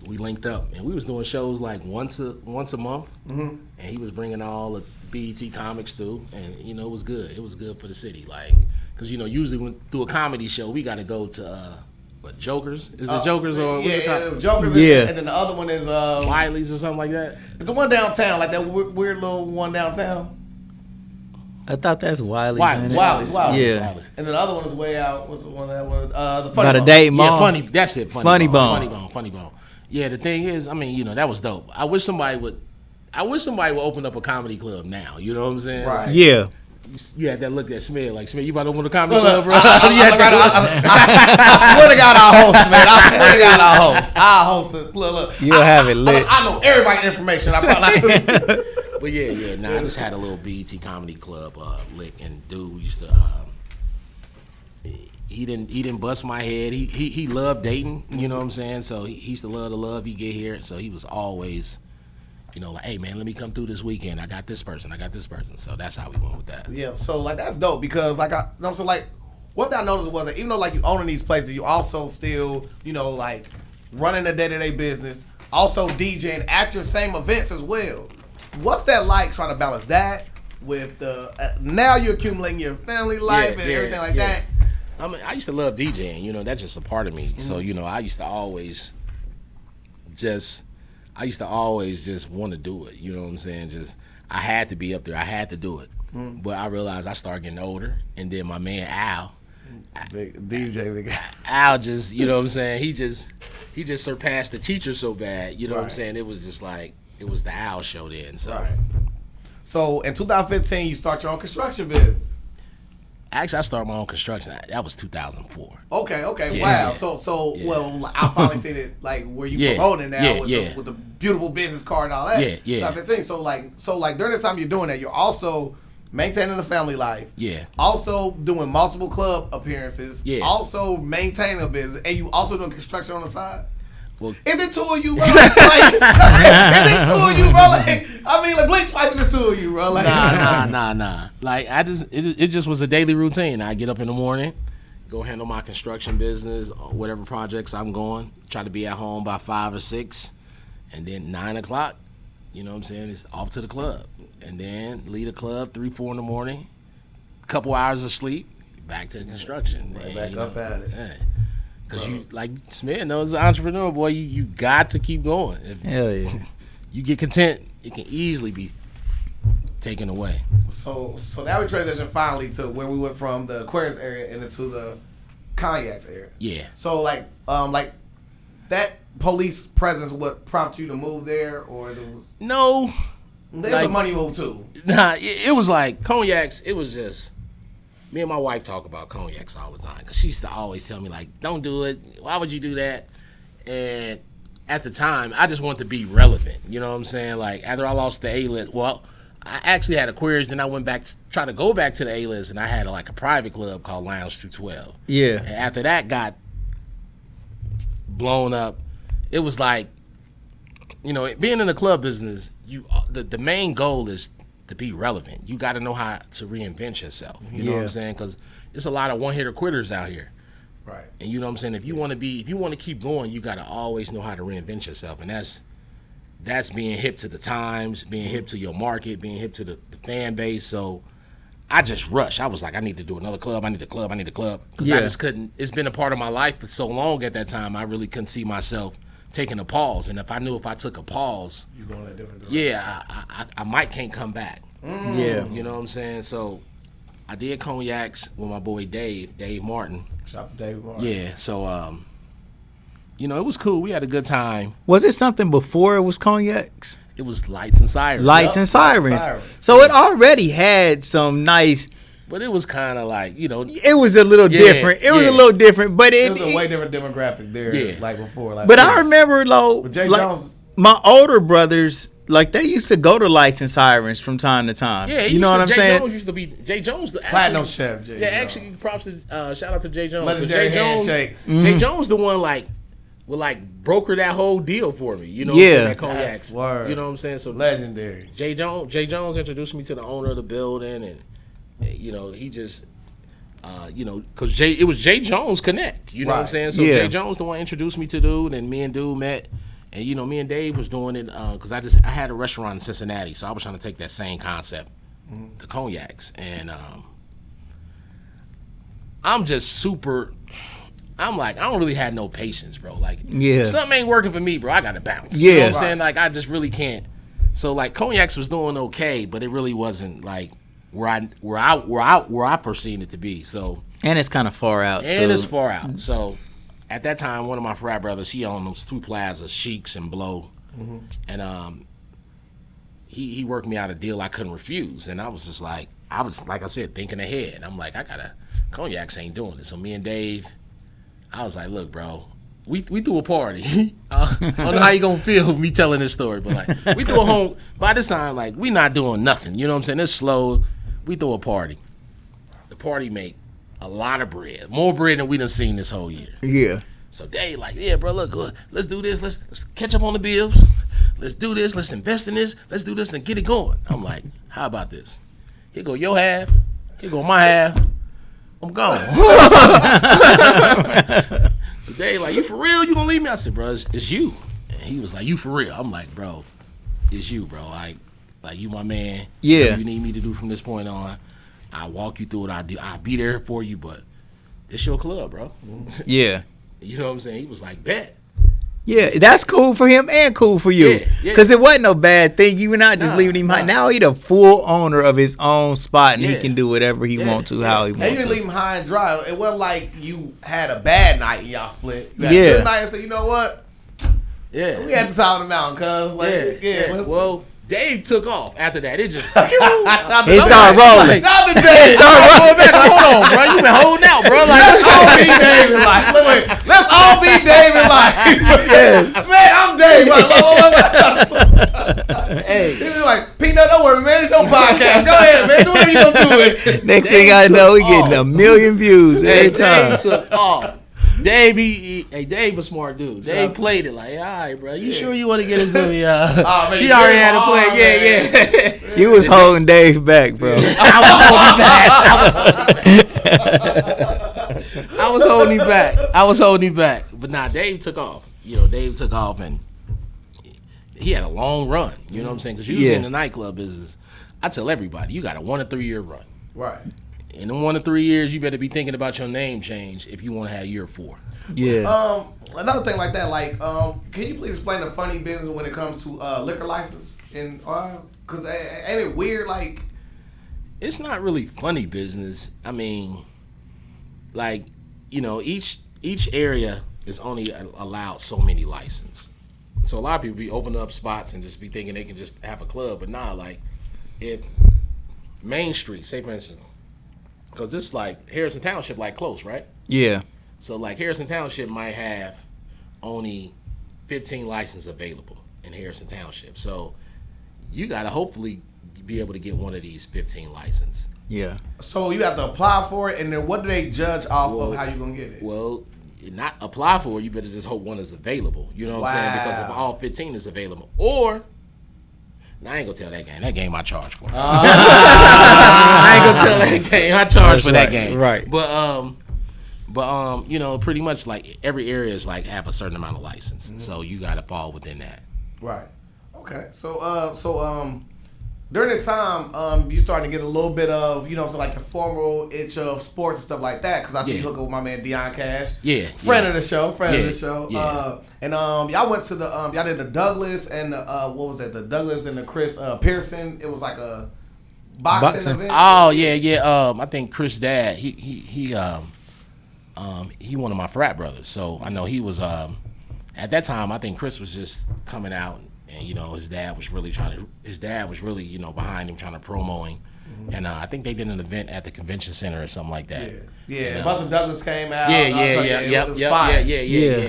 we linked up, and we was doing shows like once a month, and he was bringing all the BET comics through, and you know it was good. It was good for the city, like. Because, you know, usually when through a comedy show, we got to go to, Jokers? Is it Jokers or... Jokers, and then the other one is... Wiley's or something like that? It's the one downtown, like that weird little one downtown. I thought that's Wiley's. Wiley's. Yeah. And then the other one is way out. What's the one that one? The Funny Got Bone. a date, Mom. Yeah, funny. That's it. Funny Bone. Funny Bone. Yeah, the thing is, I mean, you know, that was dope. I wish somebody would open up a comedy club now. You know what I'm saying? Right. Like, Yeah. you had that look at Smith, like, Smith, you about to open a comedy club, bro? I swear to God, I'll host, man. I swear to God, I'll host it. Look. You'll have it lit. I know everybody's information. I probably But I just had a little BET comedy club lick, and dude used to he didn't bust my head. He loved dating, you know what I'm saying? So he used to love the love he get here. So he was always, you know, like, hey man, let me come through this weekend. I got this person. So that's how we went with that. Yeah, so like that's dope because like what I noticed was that even though like you owning these places, you also still, you know, like running the day-to-day business, also DJing at your same events as well. What's that like trying to balance that with the now you're accumulating your family life and everything like that? I mean, I used to love DJing, you know, that's just a part of me. Mm-hmm. So, you know, I used to always just want to do it, you know what I'm saying? Just, I had to be up there, I had to do it. But I realized I started getting older, and then my man Al, big Al just, you know what I'm saying? He just surpassed the teacher so bad, you know what I'm saying? It was just like, it was the Al show then. So, So in 2015, you start your own construction business. Actually, I started my own construction. That was 2004. Okay, Yeah. wow. So well, I finally seen it like where you promoting now with the beautiful business card and all that. Yeah. 2015. So like during this time you're doing that, you're also maintaining the family life. Yeah. Also doing multiple club appearances. Yeah. Also maintaining a business, and you also doing construction on the side. Well, is it two of you, bro? Is it two of you, bro? Like, I mean, like, blink twice and it's two of you, bro. Like, nah. Like, it just was a daily routine. I get up in the morning, go handle my construction business, whatever projects I'm going, try to be at home by 5 or 6, and then 9 o'clock, you know what I'm saying, it's off to the club. And then leave the club 3, 4 in the morning, couple hours of sleep, back to construction. Back up at it. Yeah. Because you, like Smith knows, an entrepreneur, boy, you got to keep going. If Hell yeah. you get content, it can easily be taken away. So now we transition finally to where we went from the Aquarius area and into the Cognacs area. Yeah. So like that police presence, what prompted you to move there, or No. There's a money move too. Nah, it was like Cognacs. It was just me and my wife talk about Cognacs all the time because she used to always tell me like, "Don't do it. Why would you do that?" And at the time, I just wanted to be relevant. You know what I'm saying? Like after I lost the A-list, well, I actually had Aquarius, then I went back, tried to go back to the A-list, and I had like a private club called Lounge 212. Yeah. And after that got blown up, it was like, you know, being in the club business, the main goal is to be relevant. You got to know how to reinvent yourself. You know what I'm saying? Because there's a lot of one-hitter quitters out here. Right. And you know what I'm saying? If you want to keep going, you got to always know how to reinvent yourself. And that's being hip to the times, being hip to your market, being hip to the fan base. So I just rushed. I was like, I need to do another club. I need a club. Because I just couldn't. It's been a part of my life for so long at that time. I really couldn't see myself taking a pause. And if I knew if I took a pause, you're going a different direction. I might can't come back. Yeah. You know what I'm saying? So I did Cognacs with my boy Dave Martin. Shout out to Dave Martin. Yeah. So you know, it was cool. We had a good time. Was it something before it was Cognacs? It was Lights and Sirens. Lights and Sirens. So it already had some nice. But it was kind of like, you know. It was a little different. It was a little different, but it was a way different demographic there. Yeah. Like before. Like but I remember, though, Jay like, Jones, my older brothers, like they used to go to Lights and Sirens from time to time. Yeah, you know what I'm saying? Jay Jones used to be Jay Jones. Platinum Chef. Jay Yeah, Jones. actually, props to shout out to Jay Jones. Legendary handshake. Jay Jones, the one like would like broker that whole deal for me. You know, Yeah. what I'm saying? That Cognacs. Word. You know what I'm saying? So Legendary. Jay Jones introduced me to the owner of the building, and you know, he just. You know, because it was Jay Jones Connect. You know what I'm saying? So Jay Jones the one introduced me to dude, and me and dude met. And you know, me and Dave was doing it because I had a restaurant in Cincinnati, so I was trying to take that same concept, the Cognacs, and I'm just super. I'm like, I don't really have no patience, bro. Like, if something ain't working for me, bro, I gotta bounce. You know what I'm saying? Like, I just really can't. So like, Cognacs was doing okay, but it really wasn't like where I perceived it to be. So and it's kind of far out. And it's far out. So at that time, one of my frat brothers, he owned those 2 plazas, Sheiks and Blow, and he worked me out a deal I couldn't refuse. And I was just like, like I said, thinking ahead. I'm like, Cognacs ain't doing it. So me and Dave, I was like, look, bro, we threw a party. I don't know how you gonna feel with me telling this story, but like we threw a home. By this time, like we not doing nothing. You know what I'm saying? It's slow. We threw a party. The party make a lot of bread, more bread than we done seen this whole year. Yeah. So Dave like, yeah, bro, look, let's do this. Let's catch up on the bills. Let's do this. Let's invest in this. Let's do this and get it going. I'm like, how about this? Here go your half. Here go my half. I'm gone. So Dave like, you for real? You gonna leave me? I said, bro, it's you. And he was like, you for real? I'm like, bro, it's you, bro. Like you my man. Yeah. Whatever you need me to do from this point on, I'll walk you through it. I'll be there for you, but it's your club, bro. Yeah. You know what I'm saying? He was like, bet. Yeah, that's cool for him and cool for you. Because it wasn't no bad thing. You were not just leaving him high. Now he the full owner of his own spot, and he can do whatever he want to, how he wants to. And you didn't leave him high and dry. It wasn't like you had a bad night and y'all split. You had a good night and said, you know what? Yeah. We at the top of the mountain, cuz. Well, Dave took off after that. It just he started rolling. Not the Dave. going back. Hold on, bro. You been holding out, bro. Like, let's all be Dave in life. Look, let's all be Dave in life. Man, I'm Dave. Hey, he was like, Peanut, don't worry, man. It's your podcast. Go ahead, man. Do whatever you gonna do it. Next thing I know, we getting 1 million views every time. Dave took off. Dave, Dave a smart dude. Dave played it like, all right, bro. You sure you want to get into me? He already had to play. Yeah. You was holding Dave back, bro. I was holding him back. But nah, Dave took off. Dave took off and he had a long run. You know what I'm saying? Because usually in the nightclub business, I tell everybody, you got a 1 to 3 year run. Right. In 1 to 3 years, you better be thinking about your name change if you want to have year 4. Yeah. Another thing like that, like, can you please explain the funny business when it comes to liquor license in Ohio? Because ain't it weird? Like, it's not really funny business. I mean, like, each area is only allowed so many licenses. So a lot of people be opening up spots and just be thinking they can just have a club, but nah, like, if Main Street, say for instance. Because this like Harrison Township, like close, right? Yeah. So like Harrison Township might have only 15 licenses available in Harrison Township. So you got to hopefully be able to get one of these 15 licenses. Yeah. So you have to apply for it, and then what do they judge off of how you going to get it? Well, not apply for it. You better just hope one is available. You know what I'm saying? Because if all 15 is available. Or... I ain't gonna tell that game. That game I charge for. I ain't gonna tell that game. I charge for that game. Right. But pretty much like every area is like have a certain amount of license, so you got to fall within that. Right. Okay. So during this time, you starting to get a little bit of like the formal itch of sports and stuff like that. Because I see you hook up with my man Dion Cash. Yeah. Friend of the show. Yeah. And y'all went to the y'all did the Douglas and the what was that? The Douglas and the Chris Pearson. It was like a boxing event. Oh yeah. I think Chris' dad. He one of my frat brothers. So I know he was at that time. I think Chris was just coming out. And his dad was really behind him trying to promo him. And I think they did an event at the convention center or something like that. Yeah. Buster Douglas came out. Yeah.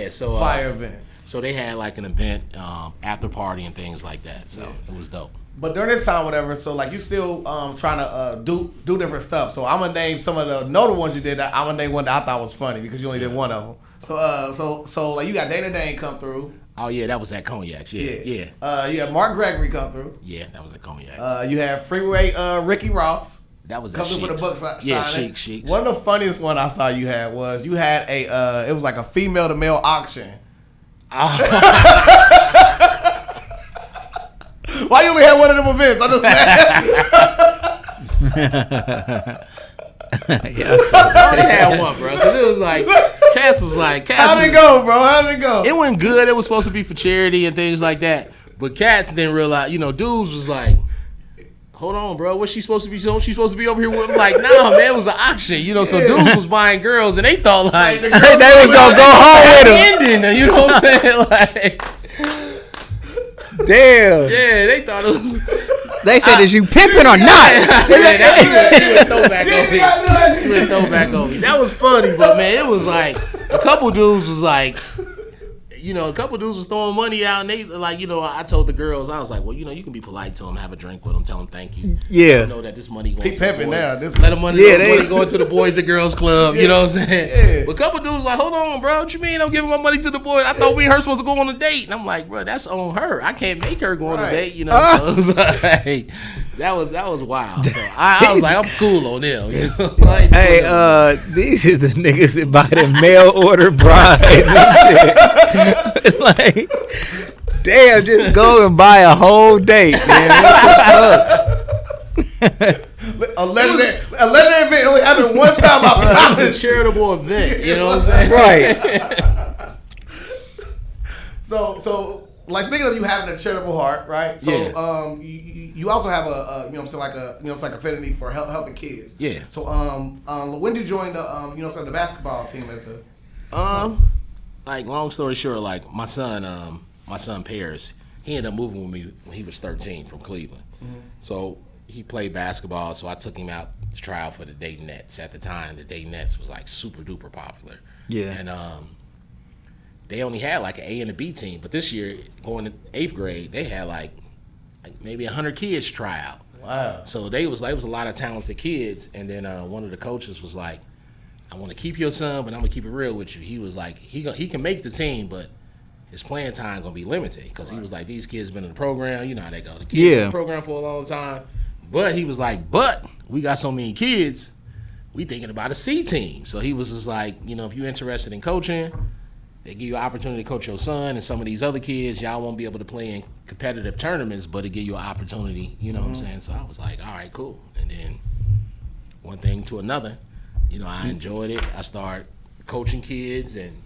So fire event. So they had like an event after party and things like that. So it was dope. But during this time, whatever, so like you still trying to do different stuff. So I'm gonna name some of the notable ones you did. I'm gonna name one that I thought was funny because you only did one of them. So like you got Dana Dane come through. Oh yeah, that was at Cognac. Yeah. You had Mark Gregory come through. Yeah, that was at Cognac. You had Freeway Ricky Ross. That was come through for the book signing. Yeah, Chic. One of the funniest one I saw you had was you had it was like a female to male auction. Why you only had one of them events? I just I already had one, bro. Because it was like, Cass was like, how'd it go, bro? How'd it go? It went good. It was supposed to be for charity and things like that. But Cats didn't realize, dudes was like, hold on, bro. What's she supposed to be? She's supposed to be over here with? I'm like, nah, man. It was an auction, So dudes was buying girls, and they thought like they was gonna go home with them. Ending, you know what I'm saying? Like, damn. Yeah, they thought it was. They said, is you pimping or not? He went throwback on me. That was funny, but man, it was like a couple dudes was like. A couple dudes was throwing money out, and they like, I told the girls, I was like, well, you can be polite to them, have a drink with them, tell them thank you. Yeah. Know that this money going to the boys. Now. Let them money going to the Boys and Girls Club. You know what I'm saying? Yeah. But a couple dudes like, hold on, bro, what you mean I'm giving my money to the boys? I thought me and her supposed to go on a date, and I'm like, bro, that's on her. I can't make her go on a date. So it was like, that was wild. So I was like, I'm cool on them. Like, hey, these is the niggas that buy the mail order brides and shit. Like, damn, just go and buy a whole date, man. A legendary event only happened one time. It was a charitable event, you know what I'm saying? Right. So like speaking of you having a charitable heart, right? So Yeah. You also have a you know what I'm saying, like a it's like affinity for helping kids. Yeah. So when did you join the you know what I'm saying, the basketball team at the like long story short, like my son Paris, he ended up moving with me when he was 13 from Cleveland. So he played basketball, so I took him out to try out for the Dayton Nets. At the time, the Dayton Nets was like super duper popular. Yeah. And they only had like an A and a B team, but this year going to 8th grade, they had like maybe 100 kids try out. Wow. So it was a lot of talented kids, and then one of the coaches was like, I want to keep your son, but I'm gonna keep it real with you. He was like, he can make the team, but his playing time gonna be limited because he was like, these kids been in the program, you know how they go. The kids been in the program for a long time, but he was like, but we got so many kids, we thinking about a C team. So he was just like, you know, if you're interested in coaching, they give you an opportunity to coach your son and some of these other kids. Y'all won't be able to play in competitive tournaments, but it give you an opportunity. You know what I'm saying? So I was like, all right, cool. And then one thing to another. You know, I enjoyed it. I started coaching kids and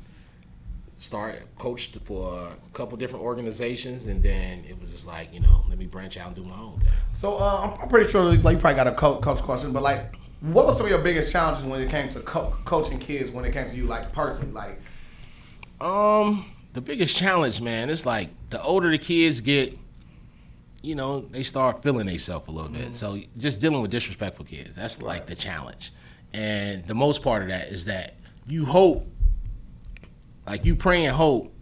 coached for a couple different organizations, and then it was just like, you know, let me branch out and do my own thing. So I'm pretty sure like you probably got a coach question, but like, what were some of your biggest challenges when it came to coaching kids? When it came to you, like personally, like? The biggest challenge, man, is like the older the kids get, you know, they start feeling themselves a little bit. So just dealing with disrespectful kids, that's like the challenge. And the most part of that is that you hope, like you pray and hope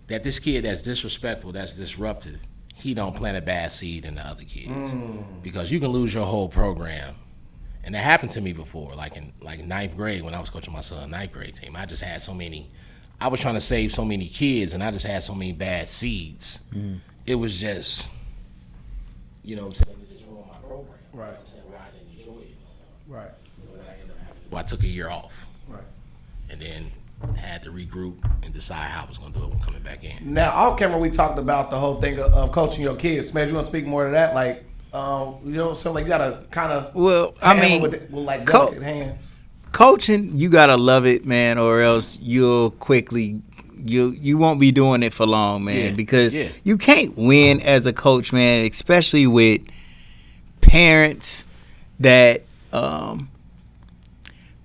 that this kid that's disrespectful, that's disruptive, he don't plant a bad seed in the other kids. Because you can lose your whole program. And that happened to me before, like in 9th grade when I was coaching my son's 9th grade team. I just had I was trying to save so many kids, and I just had so many bad seeds. It was just, you know what I'm saying, it just ruined my program. Right. I didn't enjoy it. Right. I took a year off. Right. And then had to regroup and decide how I was going to do it when coming back in. Now, off camera, we talked about the whole thing of coaching your kids. Smash, you want to speak more to that? Like, you know, so like you got to kind of with like delicate hands. Coaching, you got to love it, man, or else you'll quickly you won't be doing it for long, man, because you can't win as a coach, man, especially with parents that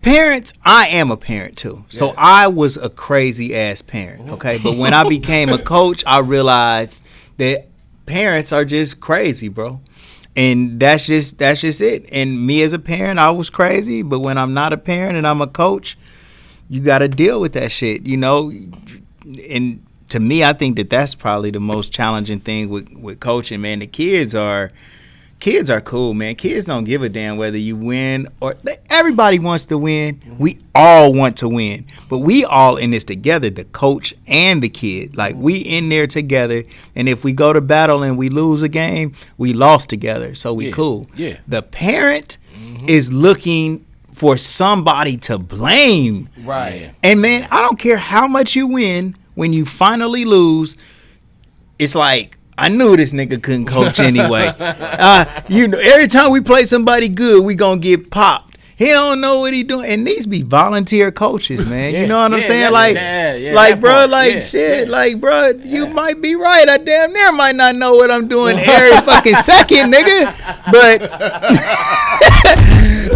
parents, I am a parent too. So I was a crazy ass parent, okay? But when I became a coach, I realized that parents are just crazy, bro. And that's just it. And me as a parent, I was crazy, but when I'm not a parent and I'm a coach, you got to deal with that shit, you know? And to me, I think that that's probably the most challenging thing with coaching, man. The kids are cool, man. Kids don't give a damn whether you win or everybody wants to win. We all want to win, but we all in this together, the coach and the kid. Like we in there together, and if we go to battle and we lose a game, we lost together, so we cool. Yeah. The parent is looking for somebody to blame. Right. And man, I don't care how much you win, when you finally lose, it's like, I knew this nigga couldn't coach anyway. You know, every time we play somebody good, we gonna get popped. He don't know what he doing, and these be volunteer coaches, man. You know what I'm saying? Like, bro, like, bro, you might be right. I damn near might not know what I'm doing every fucking second, nigga. But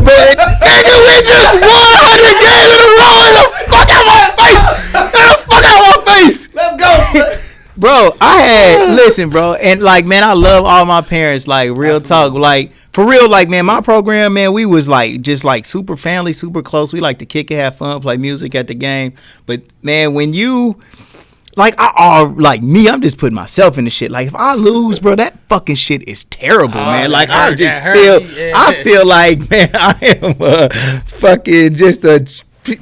nigga, we just won 100 games in a row. Get the fuck out my face! Get the fuck out my face! Let's go. Bro, listen, bro, and like, man, I love all my parents, like, real talk, like, for real, like, man, my program, man, we was like, just like super family, super close. We like to kick it, have fun, play music at the game. But man, when you, like, I'm just putting myself in the shit. Like, if I lose, bro, that fucking shit is terrible, man. Like, I feel like, man, I am fucking just a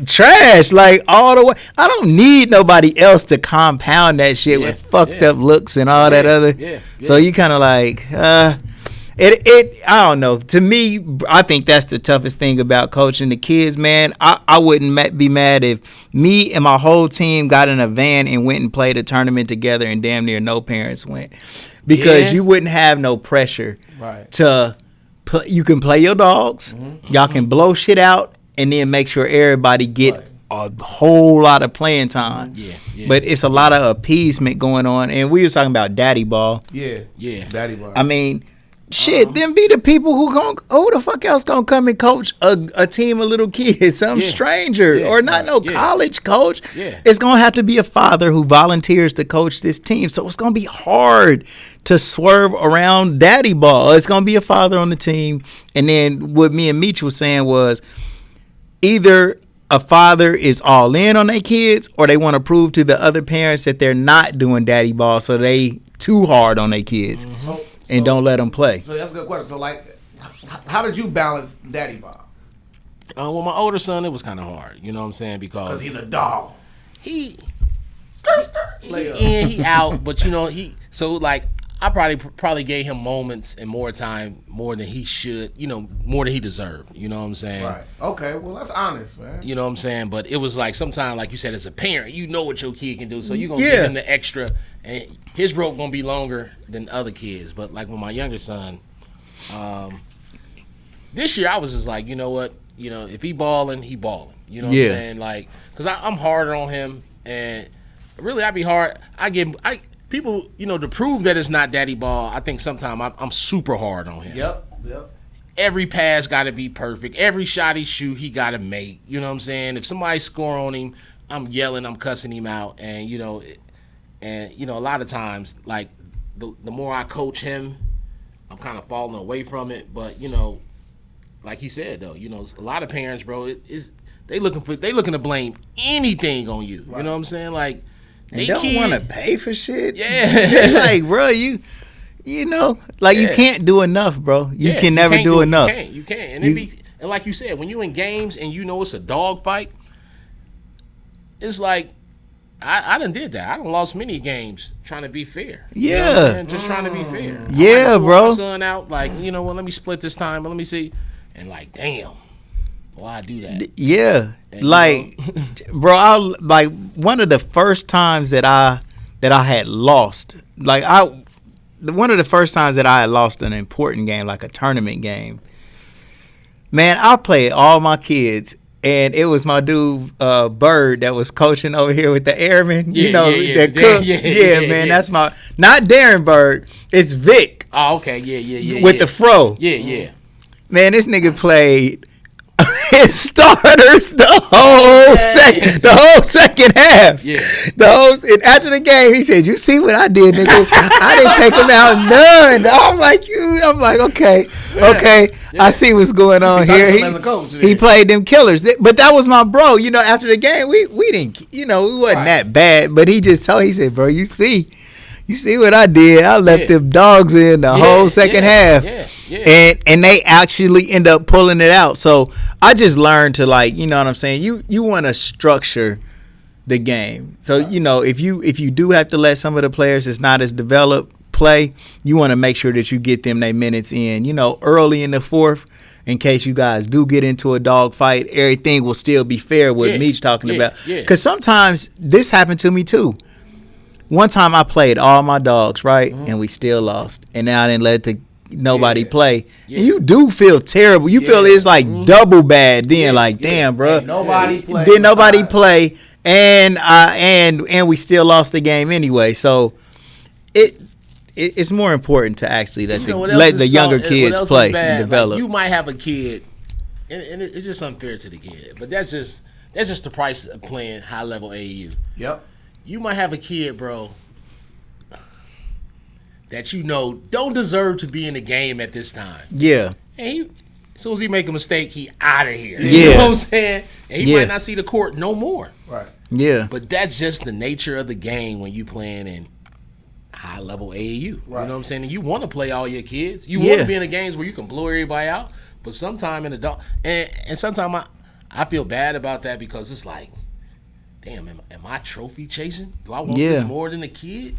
trash, like, all the way. I don't need nobody else to compound that shit with fucked up looks and all that other. So you kind of like, I don't know. To me, I think that's the toughest thing about coaching the kids, man. I wouldn't be mad if me and my whole team got in a van and went and played a tournament together and damn near no parents went, because you wouldn't have no pressure to you can play your dogs, y'all can blow shit out, and then make sure everybody get a whole lot of playing time. Yeah. But it's a lot of appeasement going on. And we were talking about daddy ball. Yeah. Daddy ball. I mean, shit, them be the people who the fuck else gonna come and coach a team of little kids, some stranger or not college coach. Yeah. It's gonna have to be a father who volunteers to coach this team. So it's gonna be hard to swerve around daddy ball. It's gonna be a father on the team. And then what me and Meech was saying was either a father is all in on their kids or they want to prove to the other parents that they're not doing daddy ball, so they too hard on their kids. And don't let them play. So that's a good question. So, like, how did you balance daddy ball? Well, my older son, it was kind of hard. You know what I'm saying? Because he's a dog. He in, he out, but I probably gave him moments and more time, more than he should, more than he deserved. You know what I'm saying? Right. Okay. Well, that's honest, man. You know what I'm saying? But it was like sometimes, like you said, as a parent, you know what your kid can do, so you're gonna give him the extra, and his rope gonna be longer than other kids. But like with my younger son, this year I was just like, you know what, if he balling, he balling. You know what I'm saying? Like, cause I'm harder on him, and really I be hard. People, to prove that it's not daddy ball, I think sometimes I'm super hard on him. Yep. Every pass got to be perfect. Every shot he shoot, he got to make. You know what I'm saying? If somebody score on him, I'm yelling, I'm cussing him out. And, a lot of times, like, the more I coach him, I'm kind of falling away from it. But, like he said, though, a lot of parents, bro, they looking to blame anything on you. Right. You know what I'm saying? Like, they don't want to pay for shit. Yeah. Like, bro, you can't do enough, bro. You can never do enough. You can't. And like you said, when you in games and it's a dog fight, it's like I done did that. I done lost many games trying to be fair. Yeah. Just trying to be fair. Yeah, bro. My son out, like, let me split this time, let me see. And like, damn. Why I do that? Yeah, and, bro. One of the first times that I had lost, one of the first times that I had lost an important game, like a tournament game. Man, I played all my kids, and it was my dude Bird that was coaching over here with the airmen. That cook. Man, that's my not Darren Bird. It's Vic. Oh, okay, yeah. With the fro. Yeah. Man, this nigga played his starters the whole second half. Yeah. And after the game, he said, "You see what I did, nigga? I didn't take him out none." I'm like, okay. Yeah. I see what's going on here. He played them killers, but that was my bro. After the game, we didn't, we wasn't that bad. But he just he said, "Bro, you see what I did? I left them dogs in the whole second half." Yeah. And they actually end up pulling it out. So I just learned to you know what I'm saying? You want to structure the game. So, if you do have to let some of the players that's not as developed play, you want to make sure that you get them their minutes in, early in the fourth, in case you guys do get into a dog fight. Everything will still be fair, what Meech talking about. Because sometimes this happened to me too. One time I played all my dogs, right? Mm-hmm. And we still lost. And now I didn't let nobody play. And you do feel terrible. You feel it's like double bad then, damn, bro. Nobody play. Did nobody play, and we still lost the game anyway. So it's more important to actually let the younger kids play and develop. Like, you might have a kid, and it's just unfair to the kid, but that's just the price of playing high level AAU. Yep. You might have a kid, bro, that don't deserve to be in the game at this time. Yeah. And as soon as he make a mistake, he out of here. Yeah. You know what I'm saying? And he might not see the court no more. Right. Yeah. But that's just the nature of the game when you playing in high level AAU. Right. You know what I'm saying? And you want to play all your kids. You want to be in the games where you can blow everybody out. But sometime in the dog, and sometimes I feel bad about that because it's like, damn, am I trophy chasing? Do I want this more than a kid?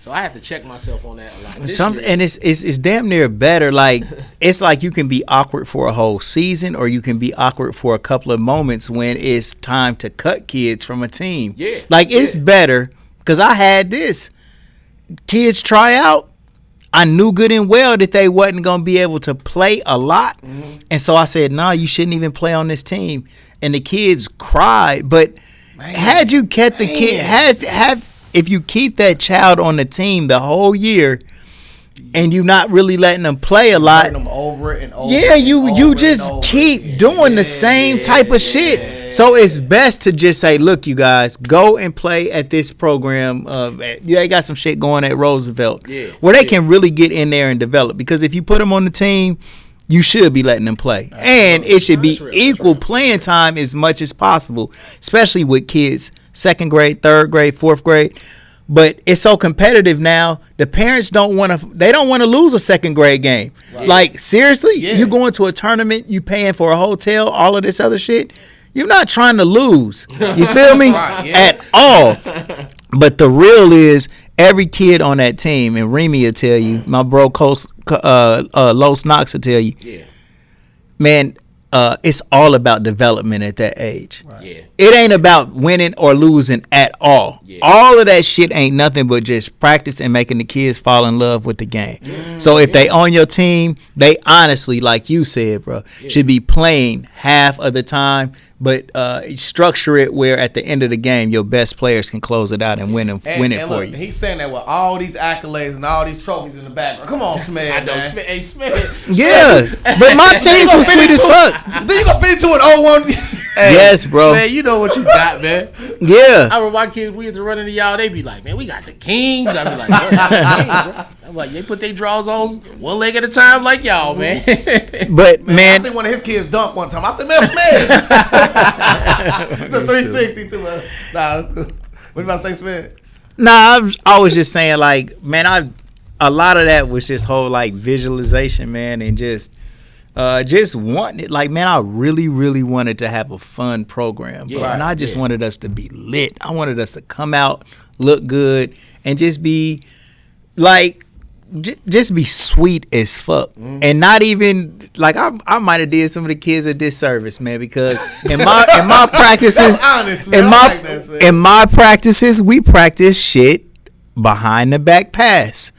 So I have to check myself on that a lot. And it's damn near better. Like, it's like you can be awkward for a whole season, or you can be awkward for a couple of moments when it's time to cut kids from a team. Yeah. Like, it's better because I had this. Kids try out. I knew good and well that they wasn't going to be able to play a lot. Mm-hmm. And so I said, no, you shouldn't even play on this team. and the kids cried. But had you kept the kid, if you keep that child on the team the whole year, and you not really letting them play a lot, them over it and over you just keep doing the same type of shit. So it's best to just say, look, you guys, go and play at this program. They got some shit going at Roosevelt where they can really get in there and develop. Because if you put them on the team, you should be letting them play. And it should be equal playing time as much as possible, especially with kids, 2nd grade, 3rd grade, 4th grade. But it's so competitive now. The parents don't want to lose a 2nd grade game. Right. Like, seriously, you going to a tournament, you paying for a hotel, all of this other shit. You're not trying to lose. You feel me? At all. But the real is every kid on that team, and Remy will tell you, my bro Los Knox will tell you, man, it's all about development at that age. Right. Yeah. It ain't about winning or losing at all. Yeah. All of that shit ain't nothing but just practice and making the kids fall in love with the game. So if they on your team, they honestly, like you said, bro, should be playing half of the time, but structure it where at the end of the game, your best players can close it out and win it for you. He's saying that with all these accolades and all these trophies in the background. Come on, Smith. I know, hey, Smith. Yeah, but my team's was sweet as fuck. Then you gonna fit into an 0-1. Hey, yes, bro. Man, you know what you got, man. Yeah. I remember my kids, we used to run into y'all, they be like, man, we got the Kings. I be like, Kings, I'm like, they put their draws on one leg at a time like y'all, man. But, man. I seen one of his kids dunk one time. I said, man, Smith. The 360 too, man. Nah, what you about to say, Smith? Nah, I was just saying, like, man, a lot of that was just whole, like, visualization, man, and just wanting it. Like, man, I really, really wanted to have a fun program, bro. And I just wanted us to be lit. I wanted us to come out, look good, and just be like, just be sweet as fuck. And not even like I might have did some of the kids a disservice, man, because in my practices, honest, in my practices, we practice shit behind the back pass,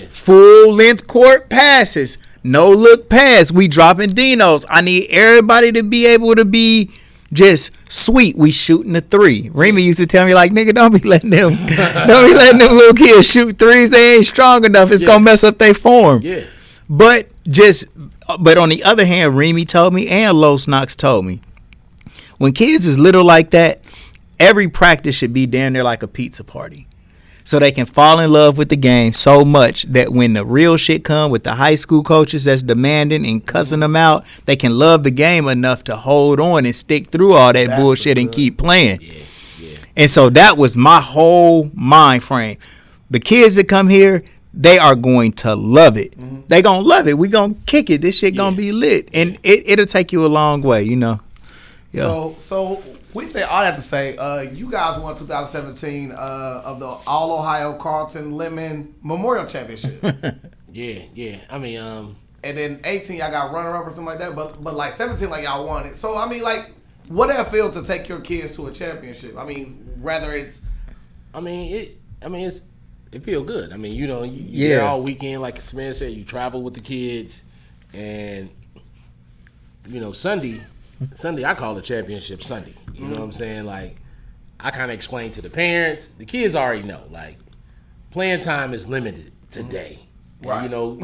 full length court passes. No look pass. We dropping dinos. I need everybody to be able to be just sweet. We shooting the 3. Remy used to tell me, like, nigga, don't be letting them little kids shoot 3s. They ain't strong enough. It's gonna mess up their form. Yeah. But on the other hand, Remy told me and Los Knox told me, when kids is little like that, every practice should be damn near like a pizza party. So they can fall in love with the game so much that when the real shit come with the high school coaches that's demanding and cussing them out, they can love the game enough to hold on and stick through all that bullshit and keep playing. Yeah. And so that was my whole mind frame. The kids that come here, they are going to love it. They gonna love it. We gonna kick it. This shit gonna be lit. And it'll take you a long way, you know. Yeah. So we say all that to say, you guys won 2017 of the All Ohio Carlton Lemon Memorial Championship. Yeah. I mean, and then 18 y'all got runner up or something like that, but like 17 like y'all won it. So I mean, like, what did it feel to take your kids to a championship? I mean, whether it's, it feel good. I mean, you know, you're there all weekend, like Smith said, you travel with the kids, and you know, Sunday I call it championship Sunday. You know what I'm saying? Like, I kind of explain to the parents. The kids already know. Like, playing time is limited today. Right. And, you know.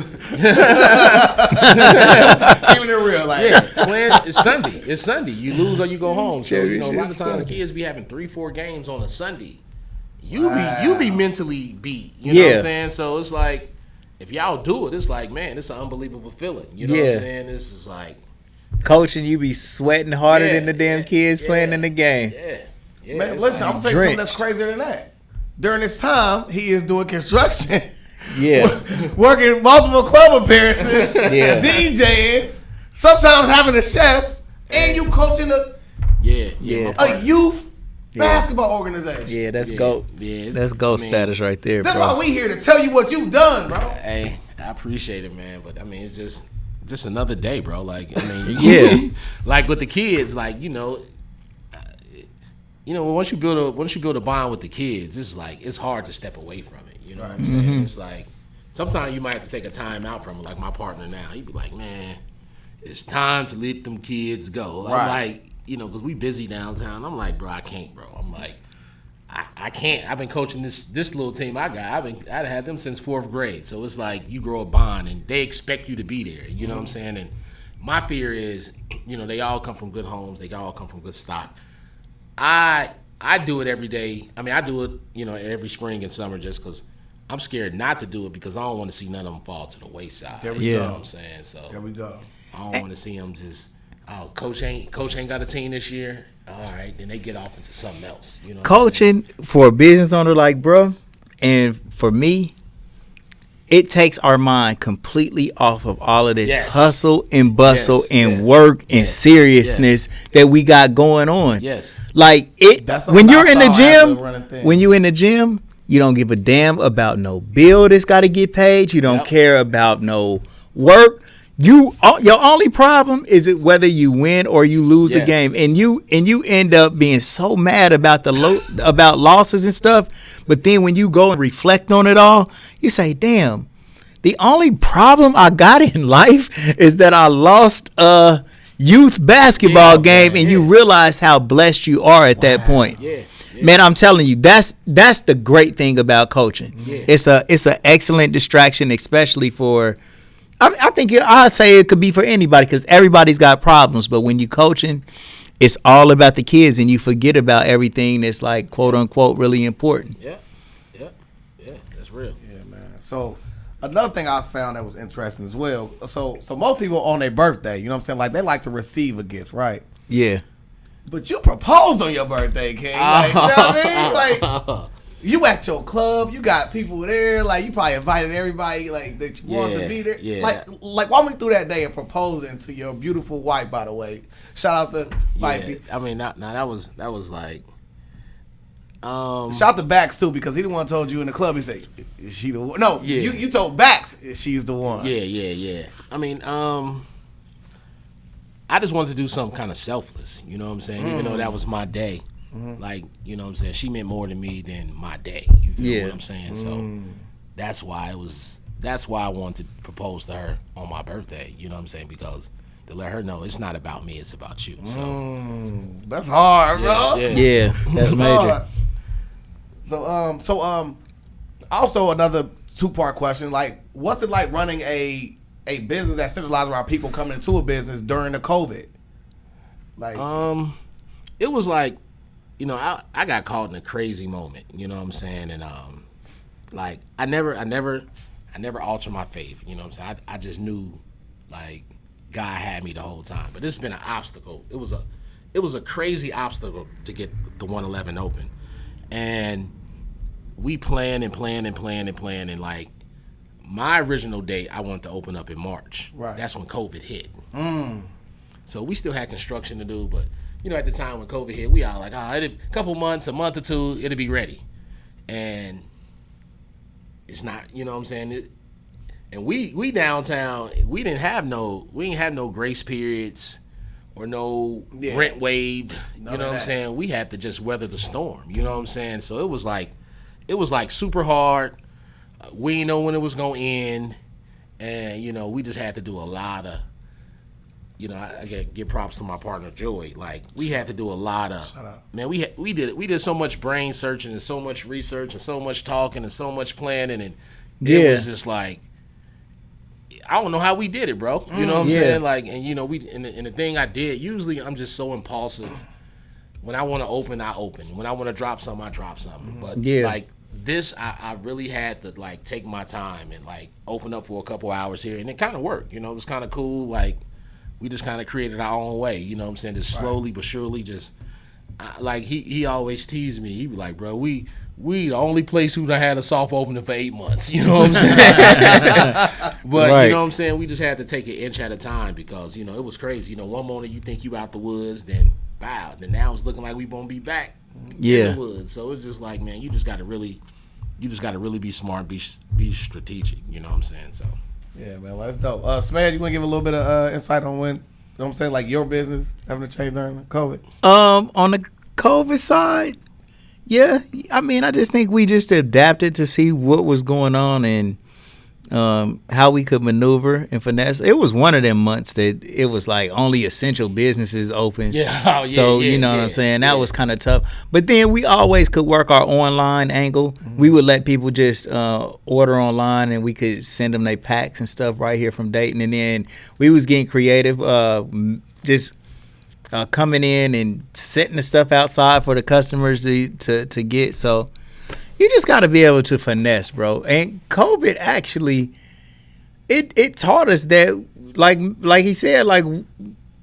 Keeping it real. Like. Yeah, playing, it's Sunday. You lose or you go home. So, you know, a lot of times the kids be having 3-4 games on a Sunday. You be mentally beat. You know what I'm saying? So, it's like, if y'all do it, it's like, man, it's an unbelievable feeling. You know what I'm saying? This is like. Coaching, you be sweating harder than the damn kids playing in the game. Man, listen, I'm gonna tell you something that's crazier than that. During this time, he is doing construction. Working multiple club appearances. DJing. Sometimes having a chef, and you coaching a youth basketball organization. Yeah, that's GOAT. Yeah, that's GOAT status right there, that's bro. That's why we here to tell you what you've done, bro. Hey, I appreciate it, man. But I mean, it's just another day, bro. Like, I mean, like with the kids, like, you know, once you build a bond with the kids, it's like it's hard to step away from it. You know what I'm saying? It's like sometimes you might have to take a time out from it. Like my partner now, he'd be like, man, it's time to let them kids go. I'm like, because we busy downtown. I'm like, bro, I can't, bro. I'm like, I can't. I've been coaching this little team I got. I've had them since 4th grade. So it's like you grow a bond, and they expect you to be there. You know what I'm saying? And my fear is, they all come from good homes. They all come from good stock. I do it every day. I mean, I do it, every spring and summer just because I'm scared not to do it because I don't want to see none of them fall to the wayside. There we go. You know what I'm saying? So there we go. I don't want to see them just, coach ain't got a team this year. All right, then they get off into something else. Coaching for a business owner like bro, and for me, it takes our mind completely off of all of this hustle and bustle and work and seriousness that we got going on. Yes. Like when you're in the gym, you don't give a damn about no bill that's got to get paid. You don't care about no work. Your only problem is whether you win or you lose a game, and you end up being so mad about about losses and stuff. But then when you go and reflect on it all, you say, "Damn, the only problem I got in life is that I lost a youth basketball game," and you realize how blessed you are at that point. Yeah. Man, I'm telling you, that's the great thing about coaching. Yeah. It's an excellent distraction, especially for. I think I'd say it could be for anybody because everybody's got problems. But when you coaching, it's all about the kids, and you forget about everything that's like quote unquote really important. Yeah, that's real. Yeah, man. So another thing I found that was interesting as well. So most people on their birthday, you know what I'm saying, like they like to receive a gift, right? Yeah. But you proposed on your birthday, King. Like, you know what I mean? Like. You at your club, you got people there, like you probably invited everybody like that you wanted to be there. Yeah. Like walk me through that day of proposing to your beautiful wife, by the way. Shout out to Wifey. I mean, that was like shout out to Bax too, because he the one told you in the club, he said, is she the one? No, you told Bax she's the one. Yeah. I mean, I just wanted to do something kind of selfless, you know what I'm saying? Even though that was my day. Like, you know what I'm saying? She meant more to me than my day. You feel what I'm saying? So that's why I wanted to propose to her on my birthday, you know what I'm saying? Because to let her know it's not about me, it's about you. So that's hard, bro. Yeah, that's major. Hard. So also another 2-part question, like what's it like running a business that centralizes around people coming into a business during the COVID? Like it was like, I got caught in a crazy moment, you know what I'm saying? And like I never altered my faith, you know what I'm saying? I just knew like God had me the whole time. But this has been an obstacle. It was a crazy obstacle to get the 111 open. And we planned and like my original date I wanted to open up in March. Right. That's when COVID hit. So we still had construction to do, but at the time when COVID hit, we all like, a couple months, a month or two, it'll be ready. And it's not, you know what I'm saying? And we downtown, we didn't have no grace periods or no rent waived. You know what I'm saying? We had to just weather the storm. You know what I'm saying? So it was like super hard. We didn't know when it was gonna end, and we just had to do a lot of. I give props to my partner Joey. Like we had to do a lot of. Man, we did so much brain searching and so much research and so much talking and so much planning, and it was just like I don't know how we did it, bro. You know what I'm saying? Like, and the thing I did. Usually, I'm just so impulsive. When I want to open, I open. When I want to drop something, I drop something. But like this, I really had to like take my time and like open up for a couple hours here, and it kind of worked. It was kind of cool. Like. We just kind of created our own way, you know what I'm saying? Just slowly but surely, just like he always teased me. He be like, bro, we the only place who done had a soft opening for 8 months. You know what I'm saying? But you know what I'm saying? We just had to take it inch at a time because it was crazy. One moment you think you out the woods, then wow, then now it's looking like we gonna be back in the woods. So it's just like, man, you just gotta really be smart, be strategic. You know what I'm saying? So. Yeah, man, well, that's dope. Smad, you want to give a little bit of insight on when, you know what I'm saying, like your business having to change during COVID? On the COVID side, I mean, I just think we just adapted to see what was going on, and how we could maneuver and finesse. It was one of them months that it was like only essential businesses open. Yeah. So you know what I'm saying? That was kind of tough. But then we always could work our online angle. Mm-hmm. We would let people just order online, and we could send them their packs and stuff right here from Dayton. And then we was getting creative, just coming in and setting the stuff outside for the customers to get. So you just got to be able to finesse, bro. And COVID actually, it taught us that, like he said, like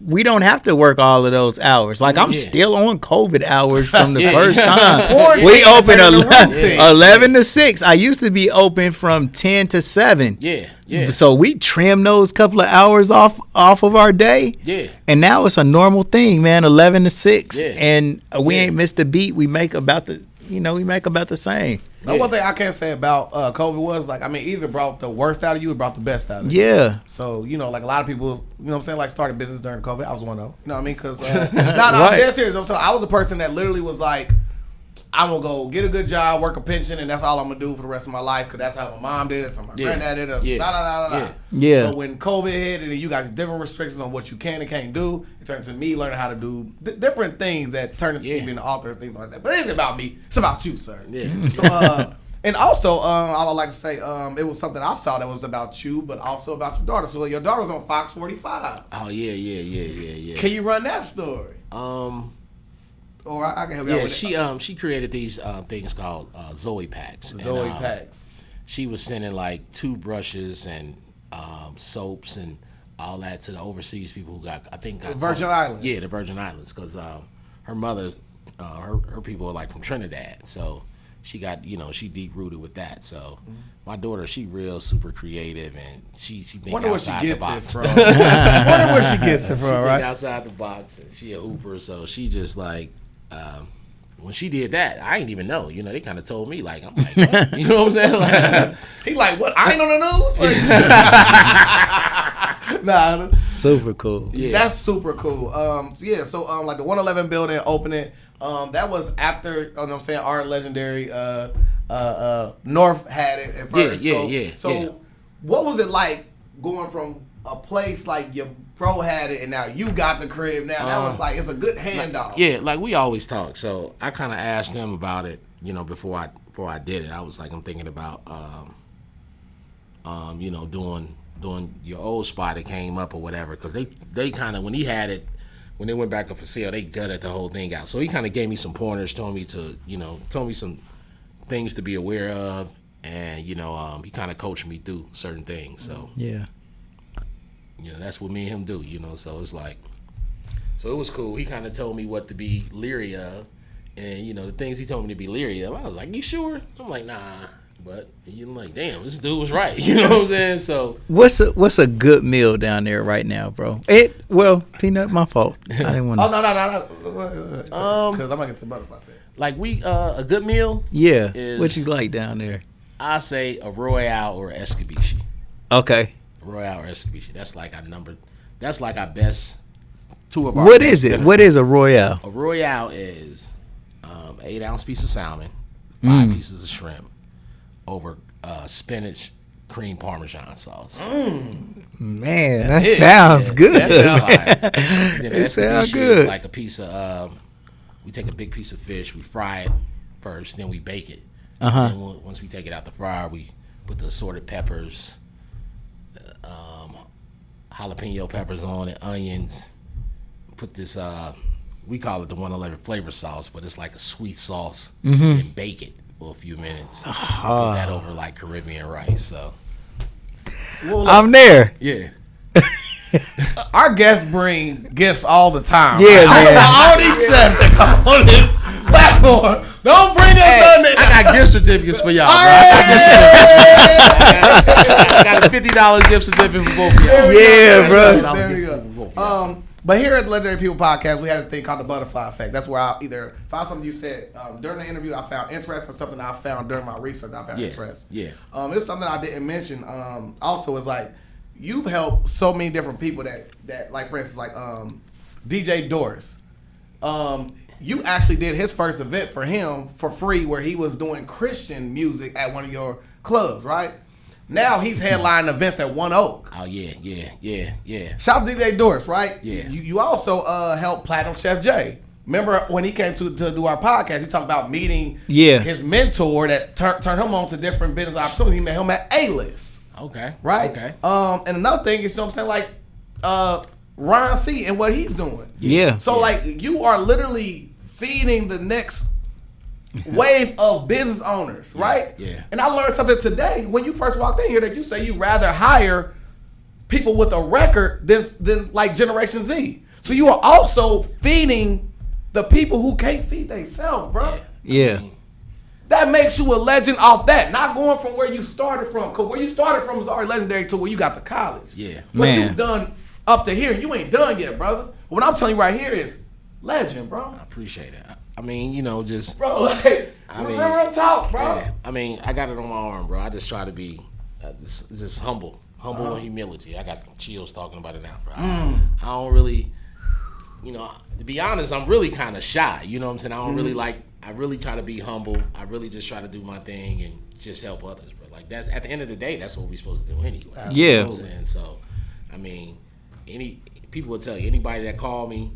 we don't have to work all of those hours. Like I'm still on COVID hours from the first time. We open 11 to 6. I used to be open from 10 to 7. Yeah. So we trim those couple of hours off of our day. Yeah. And now it's a normal thing, man. 11 to 6, and we ain't missed a beat. We make about the same. But one thing I can't say about COVID was, like, I mean, either brought the worst out of you or brought the best out of you. Yeah. So, you know, like a lot of people, you know what I'm saying, like started business during COVID. I was one of them. You know what I mean? Because, I'm dead serious. So I was a person that literally was like, I'm going to go get a good job, work a pension, and that's all I'm going to do for the rest of my life, because that's how my mom did it, that's how my granddad did it, Yeah. But when COVID hit and you got different restrictions on what you can and can't do, it turned to me learning how to do different things that turn into me being an author and things like that. But it isn't about me. It's about you, sir. Yeah. So, and also, I would like to say, it was something I saw that was about you, but also about your daughter. So your daughter's on Fox 45. Oh, yeah. Can you run that story? Or I can help you out with it. She created these things called Zoe packs. Zoe packs. She was sending like toothbrushes and soaps and all that to the overseas people who got Virgin Islands. Yeah, the Virgin Islands, because her mother, her people are like from Trinidad, so she got, she deep rooted with that. So my daughter, she real super creative, and she think outside the box. Wonder where she gets it from, right? Think outside the box, and she a hooper, so she just like. When she did that, I didn't even know. They kind of told me, like, I'm like, what? You know what I'm saying? Like, he like, what? I ain't on the news. Nah, super cool. Yeah, that's super cool. So like the 111 building opening, that was after, I'm saying, our legendary North had it at first. So what was it like going from a place like your bro had it and now you got the crib now? That was like, it's a good handoff. Like we always talk. So I kind of asked them about it, before I did it. I was like, I'm thinking about doing your old spot that came up or whatever, because they kind of, when he had it, when they went back up for sale, they gutted the whole thing out. So he kind of gave me some pointers, told me some things to be aware of, and he kind of coached me through certain things. So that's what me and him do, so it's like, so it was cool. He kind of told me what to be leery of, and the things he told me to be leery of, I was like, you sure? I'm like, nah, but I'm like, damn, this dude was right. You know what I'm saying? So what's a good meal down there right now, bro? Peanut, my fault. I didn't want to. No. Because I'm gonna get to the butterfly thing. Like a good meal. Yeah. Is, what you like down there? I say a Royale or Escabishi. Okay. Royale or Escabishi. That's like our best two of our. What is it? Dinners. What is a Royale? A Royale is 8-ounce piece of salmon, 5 pieces of shrimp, over spinach, cream Parmesan sauce. Man, that sounds good. It sounds good. Like a piece of, we take a big piece of fish, we fry it first, then we bake it. And once we take it out the fryer, we put the assorted peppers, jalapeno peppers on it, onions. Put this, we call it the 111 flavor sauce, but it's like a sweet sauce, and bake it for a few minutes. Put that over like Caribbean rice. So I'm there. Yeah. Our guests bring gifts all the time. Yeah, man. All these chefs that come on this platform, don't bring us nothing. I got gift certificates for y'all, bro. I got a $50 gift certificate for both of y'all. Yeah, bro. There we go. But here at the Legendary People Podcast, we had a thing called the butterfly effect. That's where I either found something you said during the interview I found interest, or something I found during my research I found interest. Yeah. It's something I didn't mention. Also, is like, you've helped so many different people that like, for instance, like DJ Doris. You actually did his first event for him for free, where he was doing Christian music at one of your clubs, right? Now he's headlining events at One Oak. Oh yeah. Shout out to DJ Doris, right? Yeah. You also helped Platinum Chef Jay. Remember when he came to do our podcast, he talked about meeting his mentor that turned him on to different business opportunities. He met him at A-List. Okay. Right? Okay. And another thing is, you know what I'm saying, like Ron C and what he's doing. Yeah. So like you are literally feeding the next wave of business owners, right? Yeah. And I learned something today when you first walked in here that you say you rather hire people with a record than like Generation Z. So you are also feeding the people who can't feed themselves, bro. Yeah. That makes you a legend off that. Not going from where you started from. Because where you started from is already legendary to where you got to college. Yeah. What you've done up to here, you ain't done yet, brother. What I'm telling you right here is legend, bro. I appreciate it. I mean, you know, just bro, like real talk, bro. Yeah, I mean, I got it on my arm, bro. I just try to be just humble and humility. I got chills talking about it now, bro. I don't really, you know, to be honest, I'm really kind of shy. You know what I'm saying? I don't really like. I really try to be humble. I really just try to do my thing and just help others, bro. Like that's at the end of the day, that's what we're supposed to do anyway. Yeah. You know what I'm saying? So, I mean, people will tell you, anybody that call me,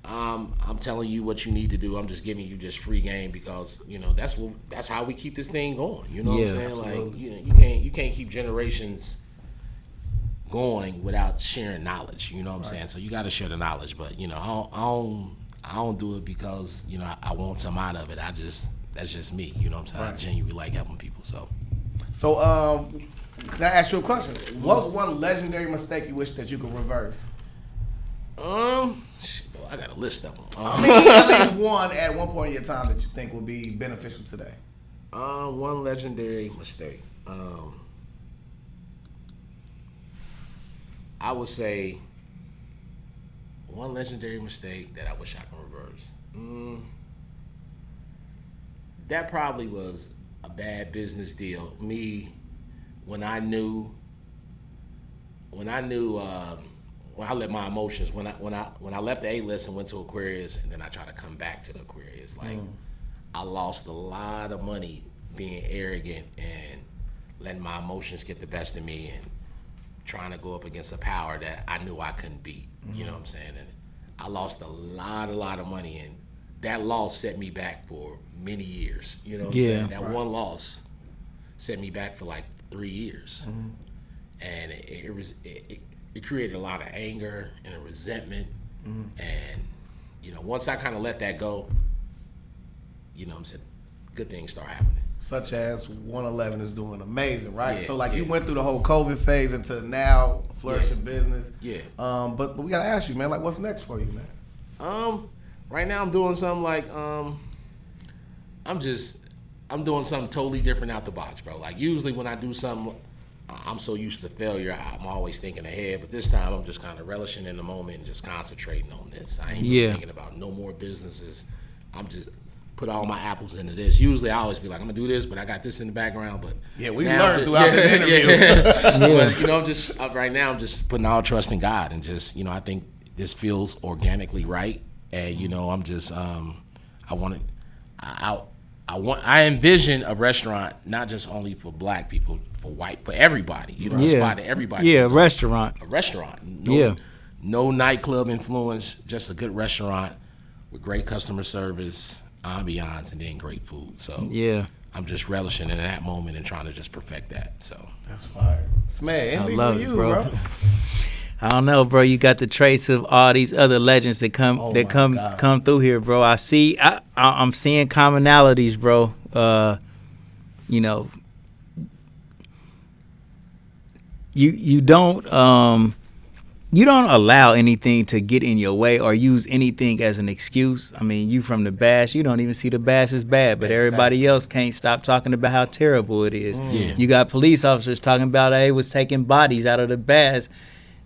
I'm telling you what you need to do. I'm just giving you just free game because, you know, that's how we keep this thing going. You know what I'm saying? Absolutely. Like you can't keep generations going without sharing knowledge. You know what I'm saying? So you got to share the knowledge. But you know, I don't do it because, you know, I want some out of it. That's just me. You know what I'm saying? I genuinely like helping people. So can I ask you a question? What's one legendary mistake you wish that you could reverse? I got a list of them. I mean, at least one at one point in your time that you think would be beneficial today. One legendary mistake. I would say one legendary mistake that I wish I could reverse. That probably was a bad business deal. Me, when I let my emotions, when I left the A-List and went to Aquarius, and then I tried to come back to the Aquarius, like I lost a lot of money being arrogant and letting my emotions get the best of me and trying to go up against a power that I knew I couldn't beat. You know what I'm saying? And I lost a lot of money, and that loss set me back for many years. You know what I'm saying? That one loss set me back for like 3 years, and it created a lot of anger and a resentment. And, you know, once I kind of let that go, you know what I'm saying, good things start happening. Such as 111 is doing amazing, right? So, like, you went through the whole COVID phase into now flourishing business. Yeah. But we got to ask you, man, like, what's next for you, man? Right now I'm doing something like, I'm doing something totally different out the box, bro. Like, usually when I do something, I'm so used to failure, I'm always thinking ahead. But this time, I'm just kind of relishing in the moment and just concentrating on this. I ain't really thinking about no more businesses. I'm just put all my apples into this. Usually, I always be like, I'm gonna do this, but I got this in the background. But we learned throughout this interview. But you know, just right now, I'm just putting all trust in God and just, you know, I think this feels organically right. And you know, I'm just, I envision a restaurant not just only for black people, for everybody. You know, a spot to everybody. Yeah, a restaurant. A restaurant. No nightclub influence, just a good restaurant with great customer service, ambiance, and then great food. So I'm just relishing in that moment and trying to just perfect that. So that's fire. Man, I love it, bro. I don't know, bro. You got the traits of all these other legends that come through here, bro. I'm seeing commonalities, bro. You know, you don't allow anything to get in your way or use anything as an excuse. I mean, you from the Bash, you don't even see the Bash as bad, but everybody else can't stop talking about how terrible it is. You got police officers talking about they was taking bodies out of the Bash.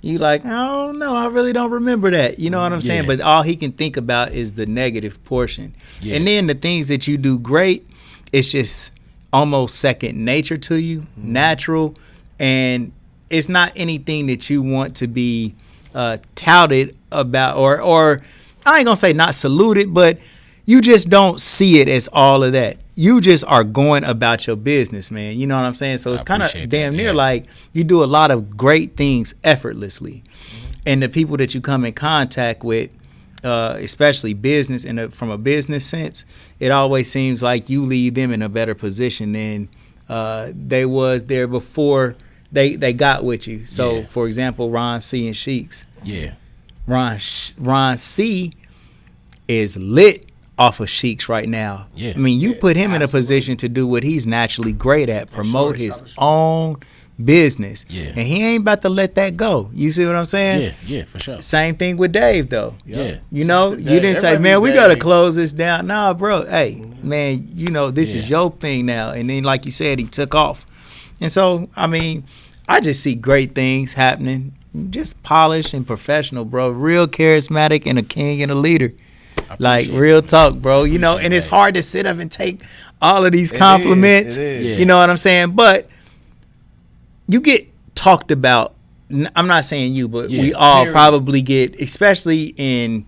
You like, I don't know, I really don't remember that. You know what I'm saying? But all he can think about is the negative portion. And then the things that you do great, it's just almost second nature to you, natural, and it's not anything that you want to be touted about or I ain't gonna say not saluted, but you just don't see it as all of that. you just are going about your business, man. You know what I'm saying? So it's kind of damn near like you do a lot of great things effortlessly. And the people that you come in contact with, especially business from a business sense, it always seems like you leave them in a better position than they was there before they got with you. So, for example, Ron C and Sheiks. Yeah. Ron C is lit off of Sheiks right now. Yeah. I mean, you put him in a position to do what he's naturally great at, promote his own business. Yeah. And he ain't about to let that go. You see what I'm saying? Yeah, for sure. Same thing with Dave, though. Yeah. You know, you didn't say, man, we got to close this down. Nah, bro. Hey, man, you know, this is your thing now. And then, like you said, he took off. And so, I mean, I just see great things happening. Just polished and professional, bro. Real charismatic and a king and a leader. Like, real talk, bro. You know, and it's hard to sit up and take all of these compliments. It is. You know what I'm saying? But you get talked about. I'm not saying you, but we all probably get, especially in,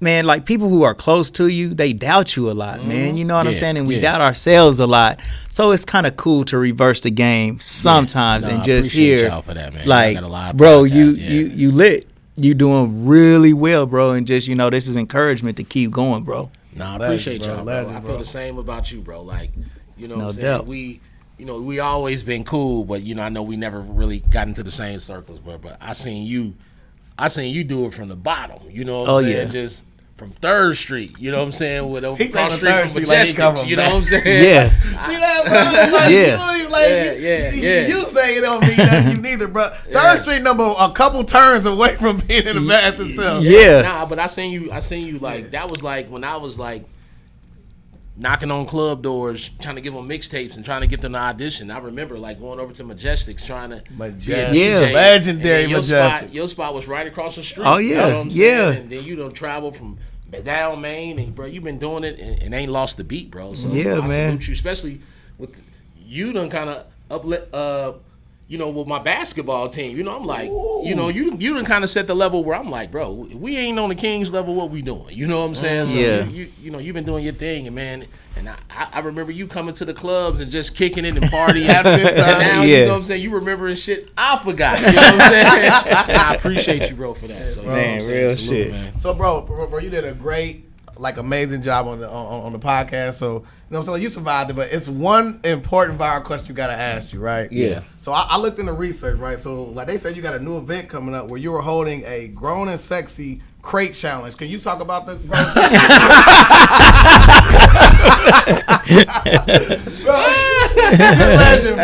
man, like people who are close to you, they doubt you a lot, man. You know what I'm saying? And we doubt ourselves a lot. So it's kind of cool to reverse the game sometimes and just hear, y'all for that, man. like, bro, you lit. You doing really well, bro. And just, you know, this is encouragement to keep going, bro. Nah, I appreciate y'all, bro. I feel the same about you, bro. Like, you know what I'm saying? We always been cool, but, you know, I know we never really got into the same circles, bro. But I seen you do it from the bottom. You know what I'm saying? Yeah. Just from 3rd Street, you know what I'm saying? With He across the from 3rd street Street from like he come Majestics, from you know back. what I'm saying? Yeah. See that, bro? Like, Yeah. You say it don't mean nothing, you neither, bro. 3rd Street number a couple turns away from being in the mass itself. Yeah. Nah, but I seen you like, that was like when I was like knocking on club doors, trying to give them mixtapes and trying to get them to audition. I remember like going over to Majestics trying to be a DJ. Legendary Majestic. Your spot was right across the street. Oh, yeah. You know what I'm saying? Yeah. And then you done travel from down Maine, and bro, you've been doing it and ain't lost the beat, bro. So Yeah, I man. salute you, especially with you done kind of uplift. You know, with my basketball team, you know, I'm like, you know, you done kind of set the level where I'm like, bro, we ain't on the Kings level. What we doing? You know what I'm saying? So Yeah. you know, you've been doing your thing, and man, and I remember you coming to the clubs and just kicking it and partying. Having a good time. And now, you know what I'm saying? You remembering shit I forgot. You know what I'm saying? I appreciate you, bro, for that. So, Man, real shit. Man. So, bro, you did a great, like, amazing job on the podcast. So, you know what I'm saying? You survived it, but it's one important viral question you got to ask you, right? Yeah. So, I looked into research, right? So, like they said, you got a new event coming up where you were holding a grown and sexy crate challenge. Can you talk about the grown and sexy? Legend,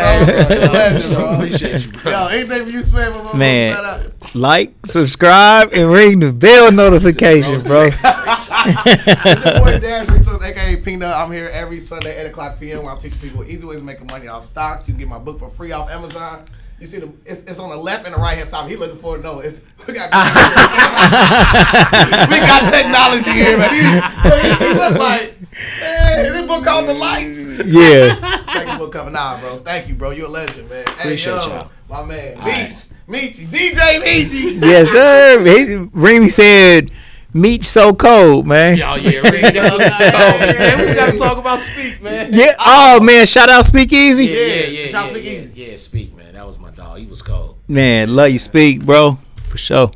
bro. Appreciate you, bro. Yo, anything for you, Spam? Man, like, subscribe, and ring the bell notification, bro. It's your boy Dash Resource, aka Peanut. I'm here every Sunday, 8 o'clock p.m. where I'm teaching people easy ways of making money off stocks. You can get my book for free off Amazon. You see, it's on the left and the right hand side. He looking for it. No, we got technology here, man. He look like, man, is this book called The Lights? Yeah. Second book coming out, bro. Thank you, bro. You're a legend, man. Appreciate y'all. My man, Meechy, DJ Meechy. Yes, sir. Remy said, "Meat so cold, man." Y'all, yeah, man, we gotta talk about Speak, man. Yeah. Oh, man. Shout out Speakeasy. Shout out Speakeasy. Yeah, Speak, man. That was my dog. He was cold. Man, love you, Speak, bro. For sure.